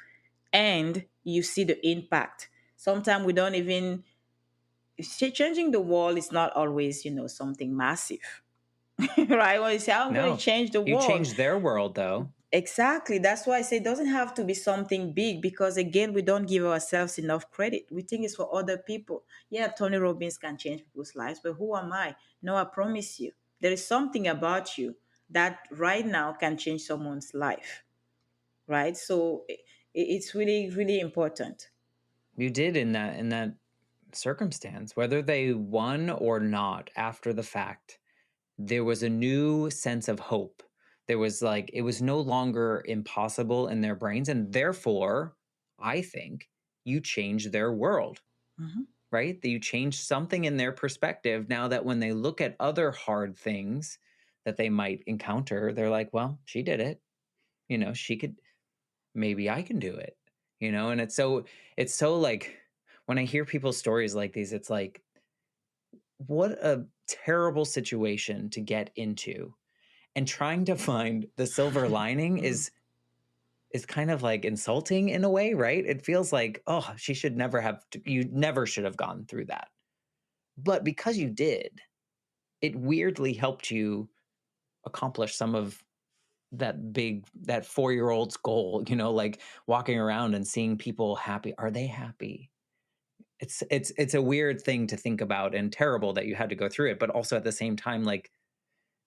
and you see the impact. Sometimes we don't even, changing the world is not always, something massive. Right? When you say, I'm going to No, change the you world. changed their world though. Exactly. That's why I say it doesn't have to be something big, because again, we don't give ourselves enough credit. We think it's for other people. Yeah, Tony Robbins can change people's lives, but who am I? No, I promise you, there is something about you that right now can change someone's life. Right? So it's really, really important. You did in that circumstance, whether they won or not after the fact, there was a new sense of hope. There was like, it was no longer impossible in their brains. And therefore, I think you changed their world, Mhm. right? That you changed something in their perspective. Now that when they look at other hard things that they might encounter, they're like, well, she did it. You know, she could, maybe I can do it, you know? And it's so like, when I hear people's stories like these, it's like, what a terrible situation to get into, and trying to find the silver lining is kind of like insulting in a way, right? It feels like, oh, you never should have gone through that. But because you did, it weirdly helped you accomplish some of that 4-year-old's goal, like walking around and seeing people happy. Are they happy? It's a weird thing to think about, and terrible that you had to go through it, but also at the same time, like,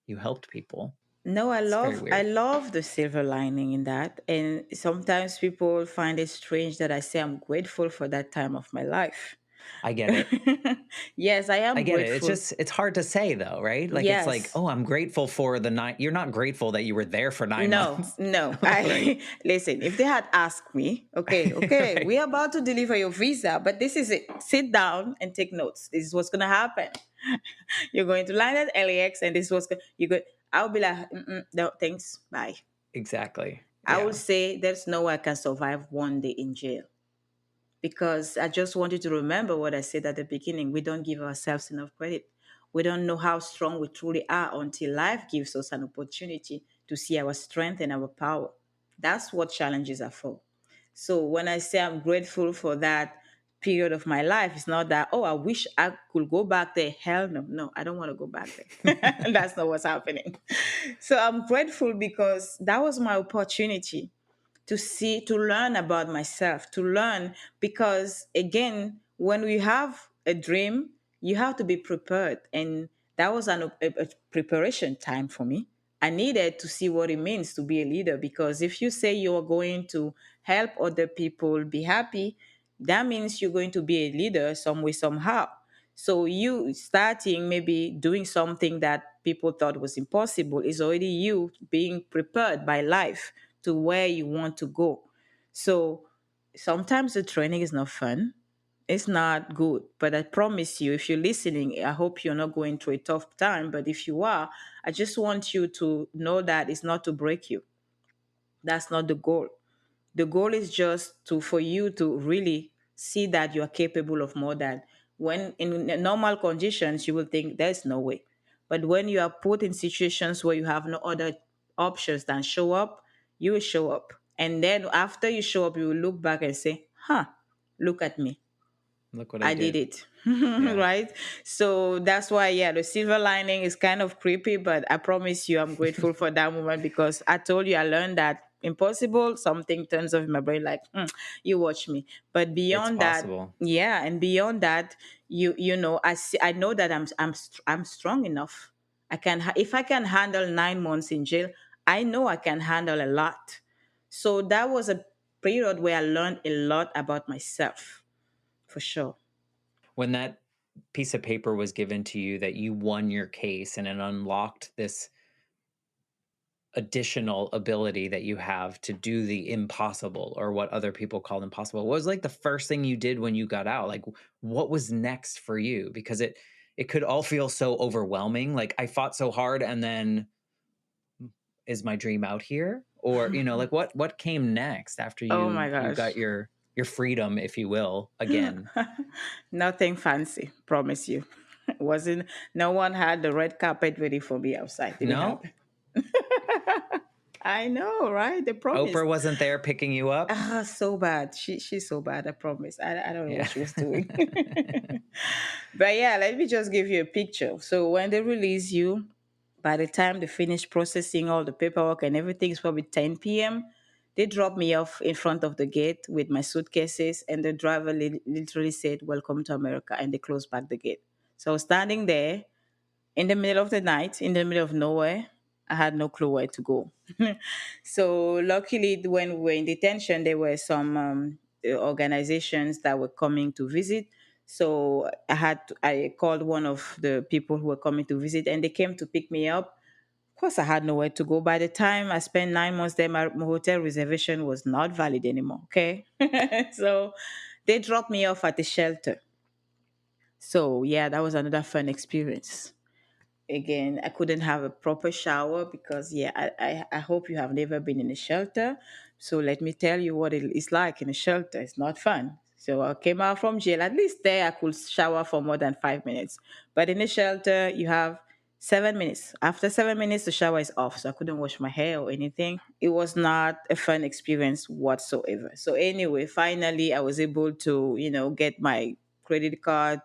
you helped people. No, I It's very love I weird. love the silver lining in that. And sometimes people find it strange that I say I'm grateful for that time of my life. I get it. Yes, I I am get it. It's grateful. just it's hard to say though, right? Like, it's like, Yes. "Oh, I'm grateful for the 9." You're not grateful that you were there for 9 No, months. no. Right. I listen, if they had asked me, okay, okay, Right. we're about to deliver your visa, but this is it. Sit down and take notes. This is what's gonna happen. You're going to land at LAX, and this is you go. I'll be like, no, thanks, bye. Exactly. I will Yeah. say there's no way I can survive one day in jail, because I just want you to remember what I said at the beginning. We don't give ourselves enough credit. We don't know how strong we truly are until life gives us an opportunity to see our strength and our power. That's what challenges are for. So when I say I'm grateful for that period of my life, it's not that, oh, I wish I could go back there. Hell no, no, I don't want to go back there. That's not what's happening. So I'm grateful because that was my opportunity to see, to learn about myself, to learn, because again, when we have a dream, you have to be prepared. And that was a preparation time for me. I needed to see what it means to be a leader, because if you say you're going to help other people be happy, that means you're going to be a leader some way, somehow. So you starting maybe doing something that people thought was impossible is already you being prepared by life to where you want to go. So sometimes the training is not fun. It's not good. But I promise you, if you're listening, I hope you're not going through a tough time. But if you are, I just want you to know that it's not to break you. That's not the goal. The goal is just to for you to really see that you are capable of more than, when in normal conditions you will think there's no way. But when you are put in situations where you have no other options than show up, you will show up. And then after you show up, you will look back and say, huh, look at me. Look what I I did did. it. Yeah. Right? So that's why, yeah, the silver lining is kind of creepy, but I promise you, I'm grateful for that moment, because I told you I learned that impossible, something turns off in my brain like, you watch me. But It's beyond that, possible. yeah, and beyond that, you know, I know that I'm strong enough. If I can handle 9 months in jail, I know I can handle a lot. So that was a period where I learned a lot about myself, for sure. When that piece of paper was given to you that you won your case and it unlocked this additional ability that you have to do the impossible, or what other people call impossible, what was like the first thing you did when you got out? Like, what was next for you? Because it could all feel so overwhelming. Like, I fought so hard, and then, is my dream out here? Or, like, what came next after Oh my you gosh. got your freedom, if you will, again? Nothing fancy, promise you. Wasn't No one had the red carpet ready for me outside. Didn't No, happen. I know, right? They promised. Oprah wasn't there picking you up. Ah, so bad. She's so bad, I promise. I don't know what Yeah. she was doing. But yeah, let me just give you a picture. So when they release you, by the time they finish processing all the paperwork and everything, it's probably 10 p.m. They dropped me off in front of the gate with my suitcases, and the driver literally said, "Welcome to America," and they closed back the gate. So I was standing there in the middle of the night, in the middle of nowhere. I had no clue where to go. So luckily, when we were in detention, there were some organizations that were coming to visit. So I called one of the people who were coming to visit, and they came to pick me up. Of course, I had nowhere to go. By the time I spent 9 months there, my hotel reservation was not valid anymore. Okay, so they dropped me off at the shelter. So yeah, that was another fun experience. Again, I couldn't have a proper shower because, yeah, I hope you have never been in a shelter. So let me tell you what it is like in a shelter. It's not fun. So I came out from jail. At least there I could shower for more than 5 minutes. But in a shelter, you have 7 minutes. After 7 minutes, the shower is off. So I couldn't wash my hair or anything. It was not a fun experience whatsoever. So anyway, finally I was able to, get my credit card,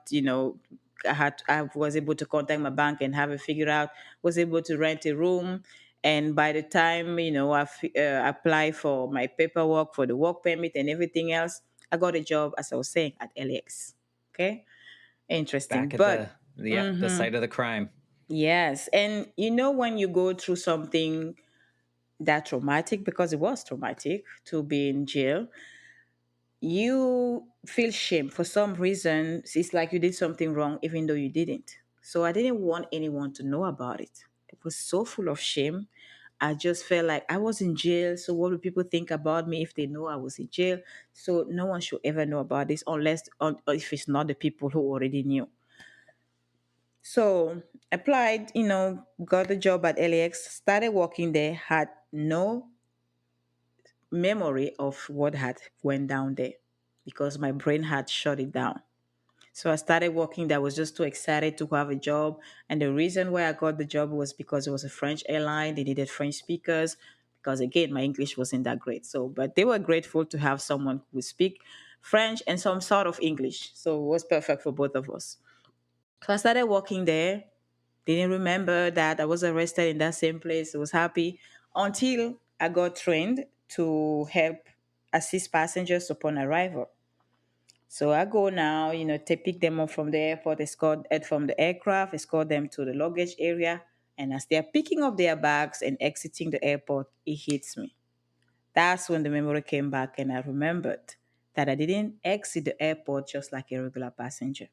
I was able to contact my bank and have it figured out. Was able to rent a room, and by the time apply for my paperwork for the work permit and everything else, I got a job, as I was saying, at LAX. Okay, interesting, Back at but the site of the crime. yes, and when you go through something that traumatic, because it was traumatic to be in jail, you feel shame for some reason. It's like you did something wrong even though you didn't. So I didn't want anyone to know about it. It was so full of shame. I just felt like I was in jail, so what will people think about me if they know I was in jail? So no one should ever know about this, unless if it's not the people who already knew. So applied, got the job at LAX, started working there, had no memory of what had went down there, because my brain had shut it down. So I started working there. I was just too excited to have a job. And the reason why I got the job was because it was a French airline. They needed French speakers. because again, my English wasn't that great. So, but they were grateful to have someone who would speak French and some sort of English. So it was perfect for both of us. So I started working there. Didn't remember that I was arrested in that same place. I was happy until I got trained to help assist passengers upon arrival. So I go now, to pick them up from the airport, escort from the aircraft, escort them to the luggage area. And as they're picking up their bags and exiting the airport, it hits me. That's when the memory came back and I remembered that I didn't exit the airport just like a regular passenger.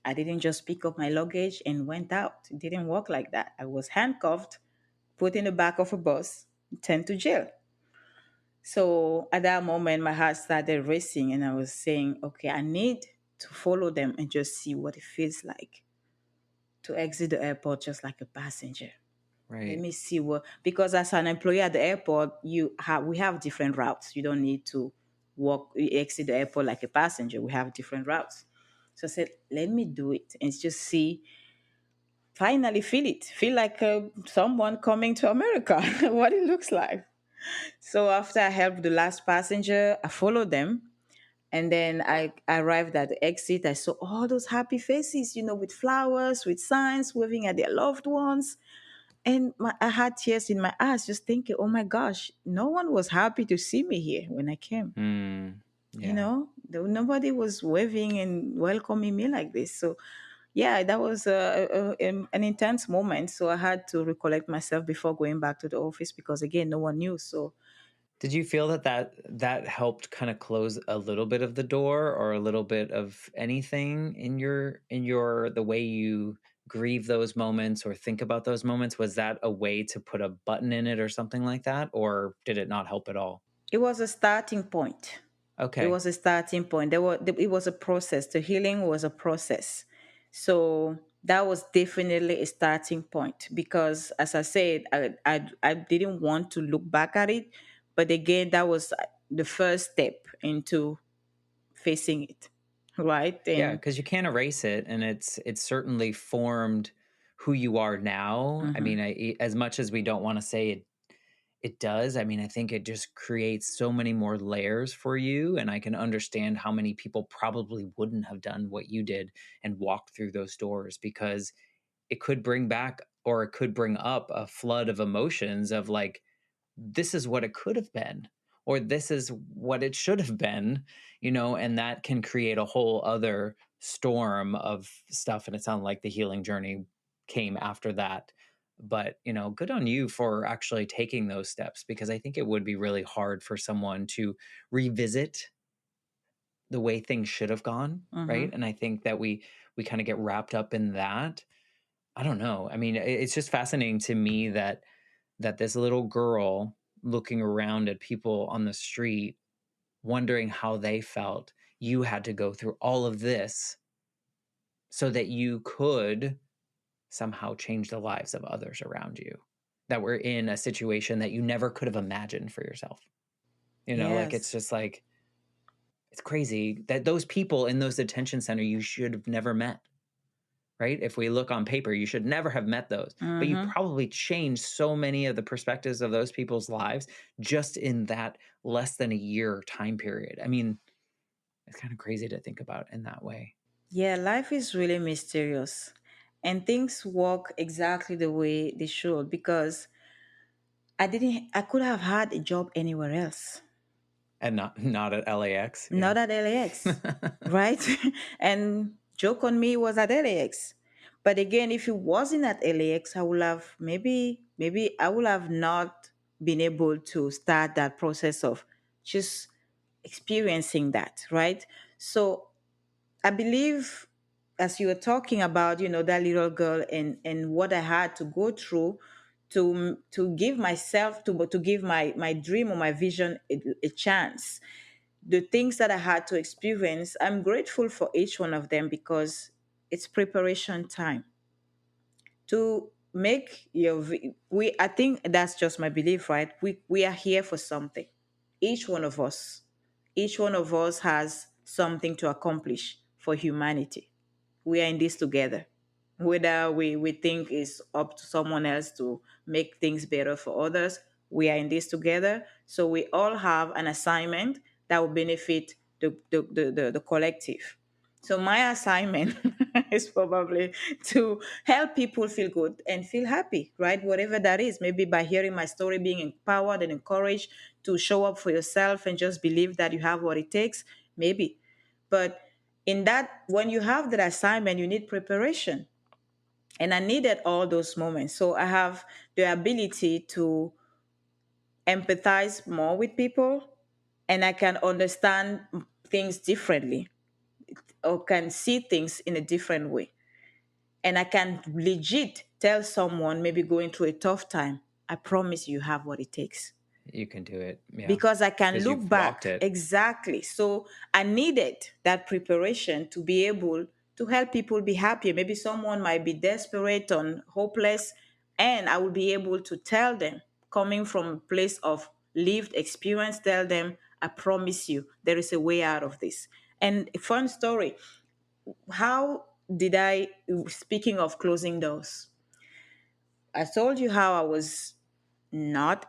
I didn't just pick up my luggage and went out. It didn't work like that. I was handcuffed, put in the back of a bus, sent to jail. So at that moment, my heart started racing, and I was saying, okay, I need to follow them and just see what it feels like to exit the airport just like a passenger. Let Right. me see what, because as an employee at the airport, we have different routes. You don't need to exit the airport like a passenger. We have different routes. So I said, let me do it and just see, finally feel like someone coming to America, what it looks like. So after I helped the last passenger, I followed them. And then I arrived at the exit. I saw all those happy faces, with flowers, with signs, waving at their loved ones. And I had tears in my eyes, just thinking, oh my gosh, no one was happy to see me here when I came. Mm, yeah. Nobody was waving and welcoming me like this. So, yeah, that was an intense moment. So I had to recollect myself before going back to the office because, again, no one knew. So, Did you feel that helped kind of close a little bit of the door or a little bit of anything in your the way you grieve those moments or think about those moments? Was that a way to put a button in it or something like that, or did it not help at all? it was a starting point. It Okay. was a starting point. It was a process. The healing was a process. So that was definitely a starting point because, as I said, I didn't want to look back at it. But again, that was the first step into facing it. Right. Yeah, And because you can't erase it, and it's certainly formed who you are now. I mhm. mean, as much as we don't want to say it, it does. I mean, I think it just creates so many more layers for you, and I can understand how many people probably wouldn't have done what you did and walked through those doors because it could bring back or it could bring up a flood of emotions of like, this is what it could have been or this is what it should have been, and that can create a whole other storm of stuff. And it sounded like the healing journey came after that. But good on you for actually taking those steps, because I think it would be really hard for someone to revisit the way things should have gone, right? Mhm. And I think that we kind of get wrapped up in that. I don't know. I mean, it's just fascinating to me that this little girl looking around at people on the street, wondering how they felt, you had to go through all of this so that you could somehow change the lives of others around you that were in a situation that you never could have imagined for yourself. Like it's Yes. just like, it's crazy that those people in those detention center you should have never met. Right? If we look on paper, you should never have met those, but you Mhm. probably changed so many of the perspectives of those people's lives just in that less than a year time period. I mean, it's kind of crazy to think about in that way. Yeah, life is really mysterious. And things work exactly the way they should because I could have had a job anywhere else. And not at LAX. Yeah. Not at LAX, right? And joke on me was at LAX. But again, if it wasn't at LAX, I would have maybe I would have not been able to start that process of just experiencing that, right? So I believe as you were talking about, that little girl and what I had to go through to give myself to give my dream or my vision a chance, the things that I had to experience, I'm grateful for each one of them because it's preparation time to make we I think that's just my belief, right? We are here for something. Each one of us. Each one of us has something to accomplish for humanity. We are in this together. Whether we think it's up to someone else to make things better for others, We are in this together. So we all have an assignment that will benefit the collective. So my assignment is probably to help people feel good and feel happy, right? Whatever that is, maybe by hearing my story, being empowered and encouraged to show up for yourself and just believe that you have what it takes, maybe. But in that, when you have that assignment, you need preparation. And I needed all those moments. So I have the ability to empathize more with people, and I can understand things differently or can see things in a different way. And I can legit tell someone maybe going through a tough time, I promise you have what it takes, You can do it. Yeah. because I can Because look you've walked back. it. Exactly. So I needed that preparation to be able to help people be happy. Maybe someone might be desperate and hopeless, and I will be able to tell them, coming from a place of lived experience, tell them, I promise you, there is a way out of this. And a fun story. How did I, speaking of closing doors, I told you how I was not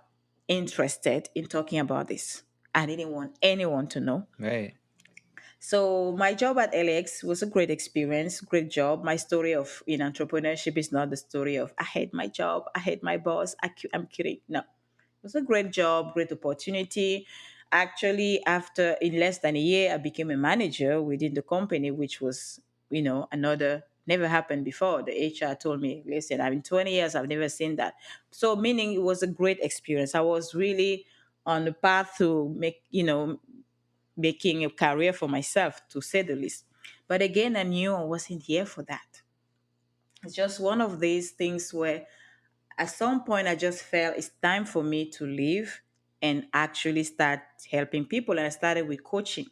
interested in talking about this. I didn't want anyone to know. Right. So my job at LX was a great experience, great job. My story of in entrepreneurship is not the story of I hate my job, I hate my boss. I'm kidding. No, it was a great job, great opportunity. Actually, after in less than a year, I became a manager within the company, which was, another never happened before. The HR told me, listen, I've been 20 years, I've never seen that. So meaning it was a great experience. I was really on the path to making a career for myself, to say the least. But again, I knew I wasn't here for that. It's just one of these things where at some point I just felt it's time for me to leave and actually start helping people. And I started with coaching.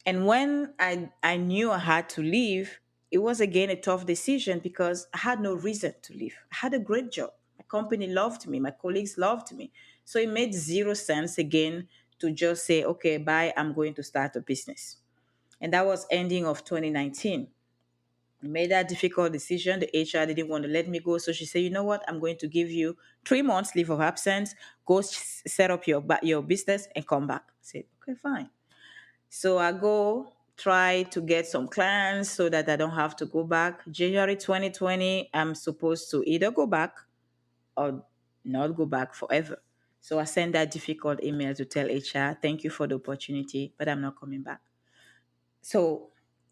And when I knew I had to leave, it was again a tough decision because I had no reason to leave. I had a great job. My company loved me. My colleagues loved me. So it made zero sense again to just say, okay, bye, I'm going to start a business. And that was ending of 2019. I made that difficult decision. The HR didn't want to let me go. So she said, you know what? I'm going to give you 3 months leave of absence. Go set up your business and come back. I said, okay, fine. So I go try to get some clients so that I don't have to go back. January 2020, I'm supposed to either go back or not go back forever. So I sent that difficult email to tell HR, thank you for the opportunity, but I'm not coming back. So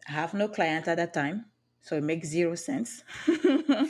I have no client at that time. So it makes zero sense.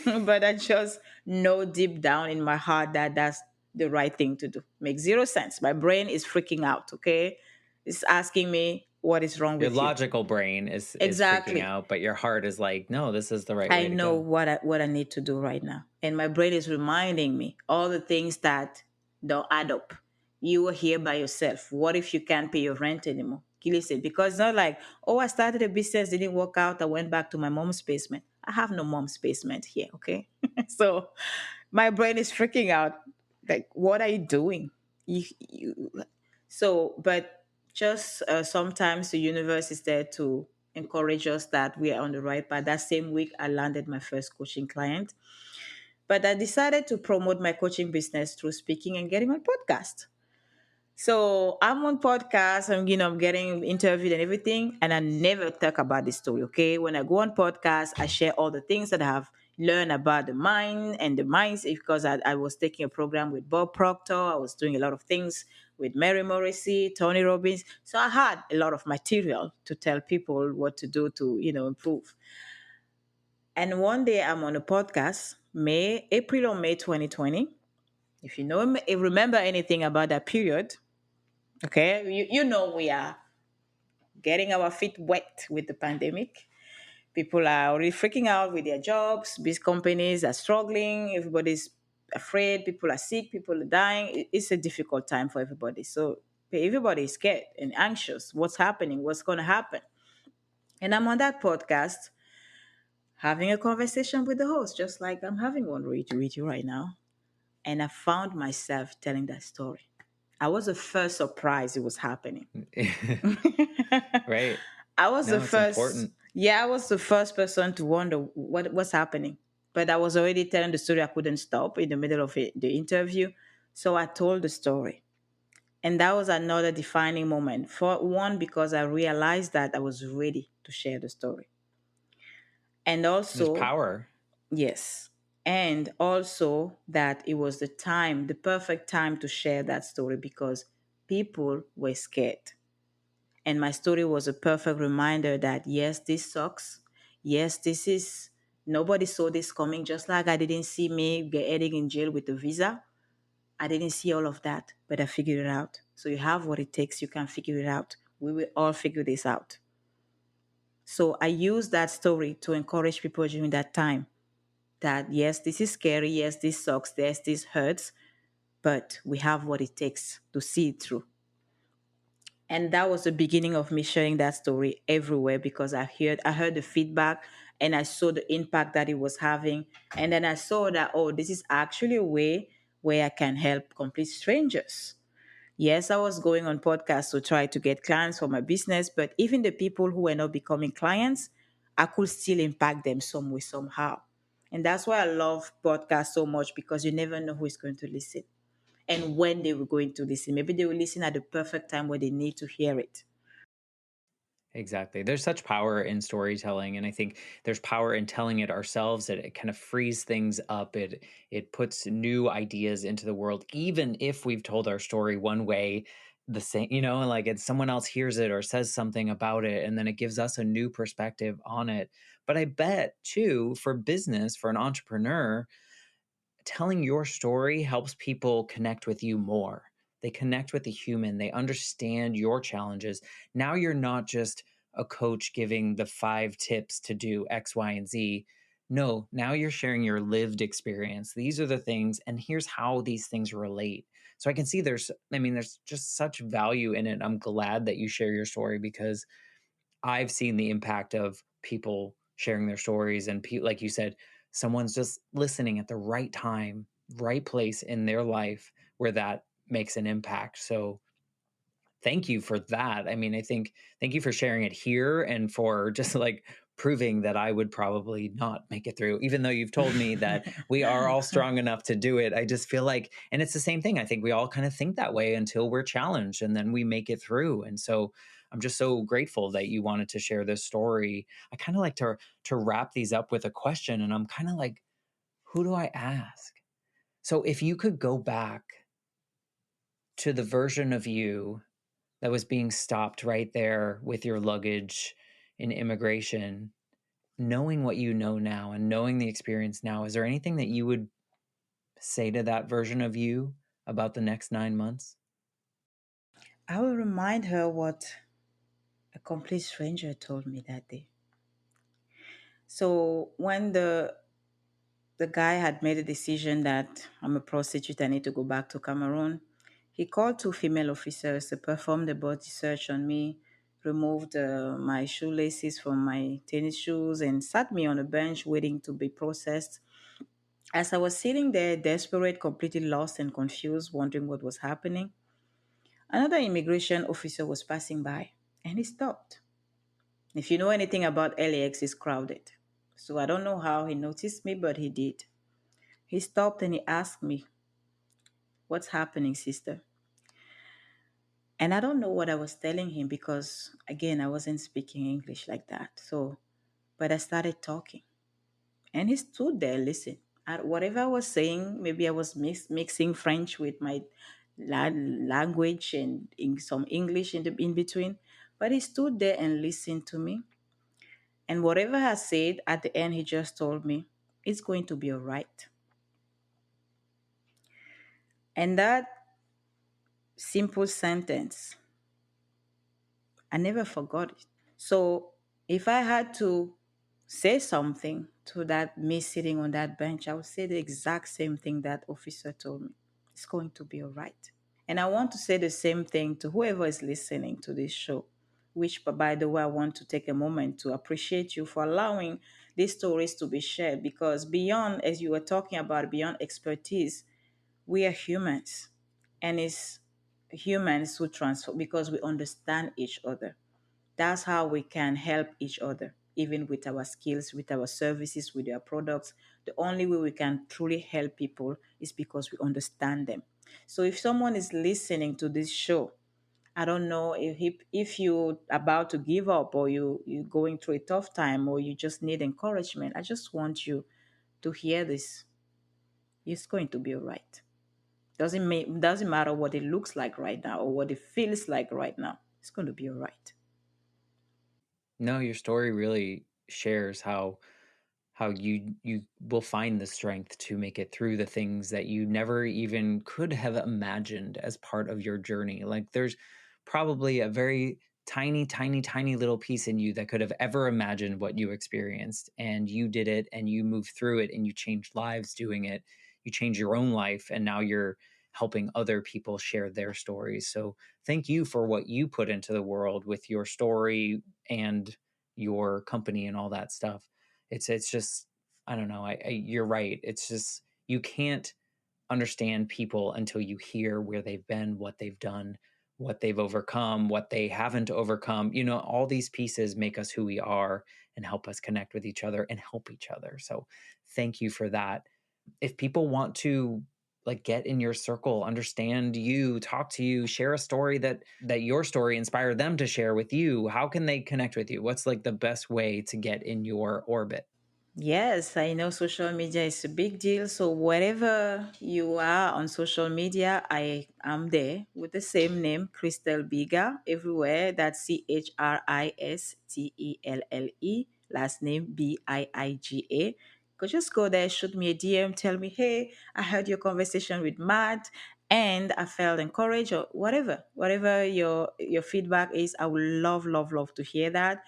But I just know deep down in my heart that that's the right thing to do. Makes zero sense. My brain is freaking out, okay? It's asking me, what is wrong Your with you? logical brain is freaking Exactly. out, but your heart is like, no, this is the right I way to know go. what I need to do right now. And my brain is reminding me all the things that don't add up. You were here by yourself. What if you can't pay your rent anymore? Listen, because it's not like, oh, I started a business, didn't work out, I went back to my mom's basement. I have no mom's basement here, okay? So my brain is freaking out. Like, what are you doing? You, but just sometimes the universe is there to encourage us that we are on the right path. That same week, I landed my first coaching client. But I decided to promote my coaching business through speaking and getting on podcast. So I'm on podcast, I'm getting interviewed and everything, and I never talk about this story. Okay, when I go on podcast, I share all the things that I have learned about the mind and the minds, because I was taking a program with Bob Proctor. I was doing a lot of things with Mary Morrissey, Tony Robbins. So I had a lot of material to tell people what to do to improve. And one day I'm on a podcast, April or May 2020. If remember anything about that period, okay, you know we are getting our feet wet with the pandemic. People are already freaking out with their jobs. These companies are struggling. Everybody's afraid. People are sick. People are dying. It's a difficult time for everybody. So everybody is scared and anxious. What's happening? What's going to happen? And I'm on that podcast having a conversation with the host, just like I'm having one with you right now. And I found myself telling that story. I was the first surprised it was happening. Right. I was the No, it's first. important. Yeah, I was the first person to wonder what's happening. But I was already telling the story. I couldn't stop in the middle of the interview. So I told the story. And that was another defining moment. For one, because I realized that I was ready to share the story. And There's also, power. yes, and also that it was the time, the perfect time to share that story because people were scared. And my story was a perfect reminder that yes, this sucks. Yes, this is, nobody saw this coming, just like I didn't see me getting in jail with a visa. I didn't see all of that, but I figured it out. So you have what it takes, you can figure it out. We will all figure this out. So I used that story to encourage people during that time that yes, this is scary, yes, this sucks, yes, this hurts, but we have what it takes to see it through. And that was the beginning of me sharing that story everywhere because I heard the feedback and I saw the impact that it was having. And then I saw that, oh, this is actually a way where I can help complete strangers. Yes, I was going on podcasts to try to get clients for my business, but even the people who were not becoming clients, I could still impact them some way, somehow. And that's why I love podcasts so much because you never know who is going to listen and when they were going to listen. Maybe they will listen at the perfect time where they need to hear it. Exactly. There's such power in storytelling, and I think there's power in telling it ourselves. That it kind of frees things up. It puts new ideas into the world, even if we've told our story one way, the same, like it's someone else hears it or says something about it, and then it gives us a new perspective on it. But I bet too, for business, for an entrepreneur, telling your story helps people connect with you more. They connect with the human, they understand your challenges. Now you're not just a coach giving the 5 tips to do X, Y, and Z. No, now you're sharing your lived experience. These are the things, and here's how these things relate. So I can see there's just such value in it. I'm glad that you share your story because I've seen the impact of people sharing their stories and like you said, someone's just listening at the right time, right place in their life where that makes an impact. So thank you for that. I mean, I think thank you for sharing it here and for just like proving that I would probably not make it through, even though you've told me that we are all strong enough to do it. I just feel like, and it's the same thing. I think we all kind of think that way until we're challenged and then we make it through. And so I'm just so grateful that you wanted to share this story. I kind of like to wrap these up with a question, and I'm kind of like, who do I ask? So if you could go back to the version of you that was being stopped right there with your luggage in immigration, knowing what you know now and knowing the experience now, is there anything that you would say to that version of you about the next 9 months? I will remind her what a complete stranger told me that day. So when the guy had made a decision that I'm a prostitute, I need to go back to Cameroon, he called 2 female officers to perform the body search on me, removed my shoelaces from my tennis shoes, and sat me on a bench waiting to be processed. As I was sitting there, desperate, completely lost and confused, wondering what was happening, another immigration officer was passing by and he stopped. If you know anything about LAX, it's crowded. So I don't know how he noticed me, but he did. He stopped and he asked me, "What's happening, sister?" And I don't know what I was telling him because, again, I wasn't speaking English like that. But I started talking. And he stood there, listening. Whatever I was saying, maybe I was mixing French with my language and some English in between. But he stood there and listened to me. And whatever I said, at the end, he just told me, "It's going to be all right." And that simple sentence, I never forgot it. So if I had to say something to that me sitting on that bench, I would say the exact same thing that officer told me. It's going to be all right. And I want to say the same thing to whoever is listening to this show, which, by the way, I want to take a moment to appreciate you for allowing these stories to be shared because beyond, as you were talking about, beyond expertise, we are humans. And it's humans who transform because we understand each other. That's how we can help each other, even with our skills, with our services, with our products. The only way we can truly help people is because we understand them. So if someone is listening to this show, I don't know if you're about to give up, or you're going through a tough time, or you just need encouragement. I just want you to hear this. It's going to be all right. Doesn't matter what it looks like right now or what it feels like right now. It's going to be all right. No, your story really shares how you will find the strength to make it through the things that you never even could have imagined as part of your journey. Like there's probably a very tiny, tiny, tiny little piece in you that could have ever imagined what you experienced. And you did it and you moved through it and you changed lives doing it. You changed your own life and now you're helping other people share their stories. So thank you for what you put into the world with your story and your company and all that stuff. It's just I don't know. You're right. It's just you can't understand people until you hear where they've been, what they've done, what they've overcome, what they haven't overcome. You know, all these pieces make us who we are and help us connect with each other and help each other. So thank you for that. If people want to like get in your circle, understand you, talk to you, share a story that your story inspired them to share with you, how can they connect with you? What's like the best way to get in your orbit? Yes, I know social media is a big deal. So wherever you are on social media, I am there with the same name, Christelle Biiga, everywhere. That's Christelle, last name Biiga. Go just go there, shoot me a DM, tell me, hey, I heard your conversation with Matt and I felt encouraged, or whatever your feedback is. I would love, love, love to hear that.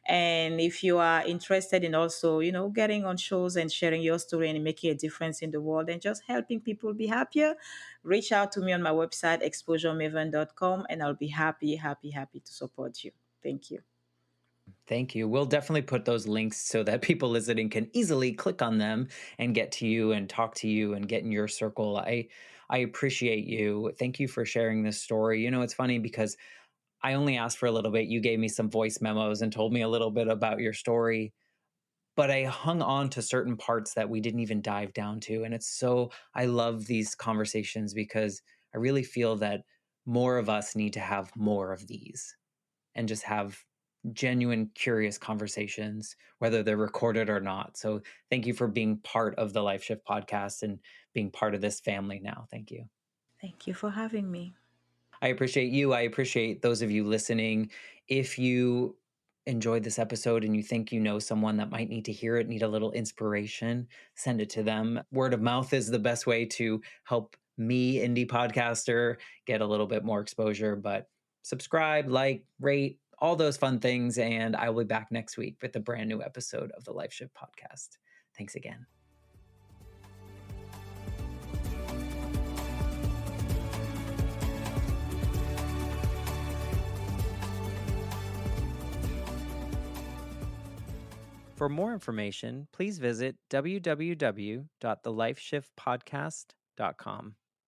And if you are interested in also, getting on shows and sharing your story and making a difference in the world and just helping people be happier, reach out to me on my website, exposuremaven.com, and I'll be happy, happy, happy to support you. Thank you. Thank you. We'll definitely put those links so that people listening can easily click on them and get to you and talk to you and get in your circle. I appreciate you. Thank you for sharing this story. You know, it's funny because I only asked for a little bit. You gave me some voice memos and told me a little bit about your story, but I hung on to certain parts that we didn't even dive down to. And it's so, I love these conversations because I really feel that more of us need to have more of these and just have genuine, curious conversations, whether they're recorded or not. So thank you for being part of the Life Shift podcast and being part of this family now. Thank you. Thank you for having me. I appreciate you. I appreciate those of you listening. If you enjoyed this episode and you think you know someone that might need to hear it, need a little inspiration, send it to them. Word of mouth is the best way to help me, indie podcaster, get a little bit more exposure. But subscribe, like, rate, all those fun things. And I will be back next week with a brand new episode of the Life Shift podcast. Thanks again. For more information, please visit www.thelifeshiftpodcast.com.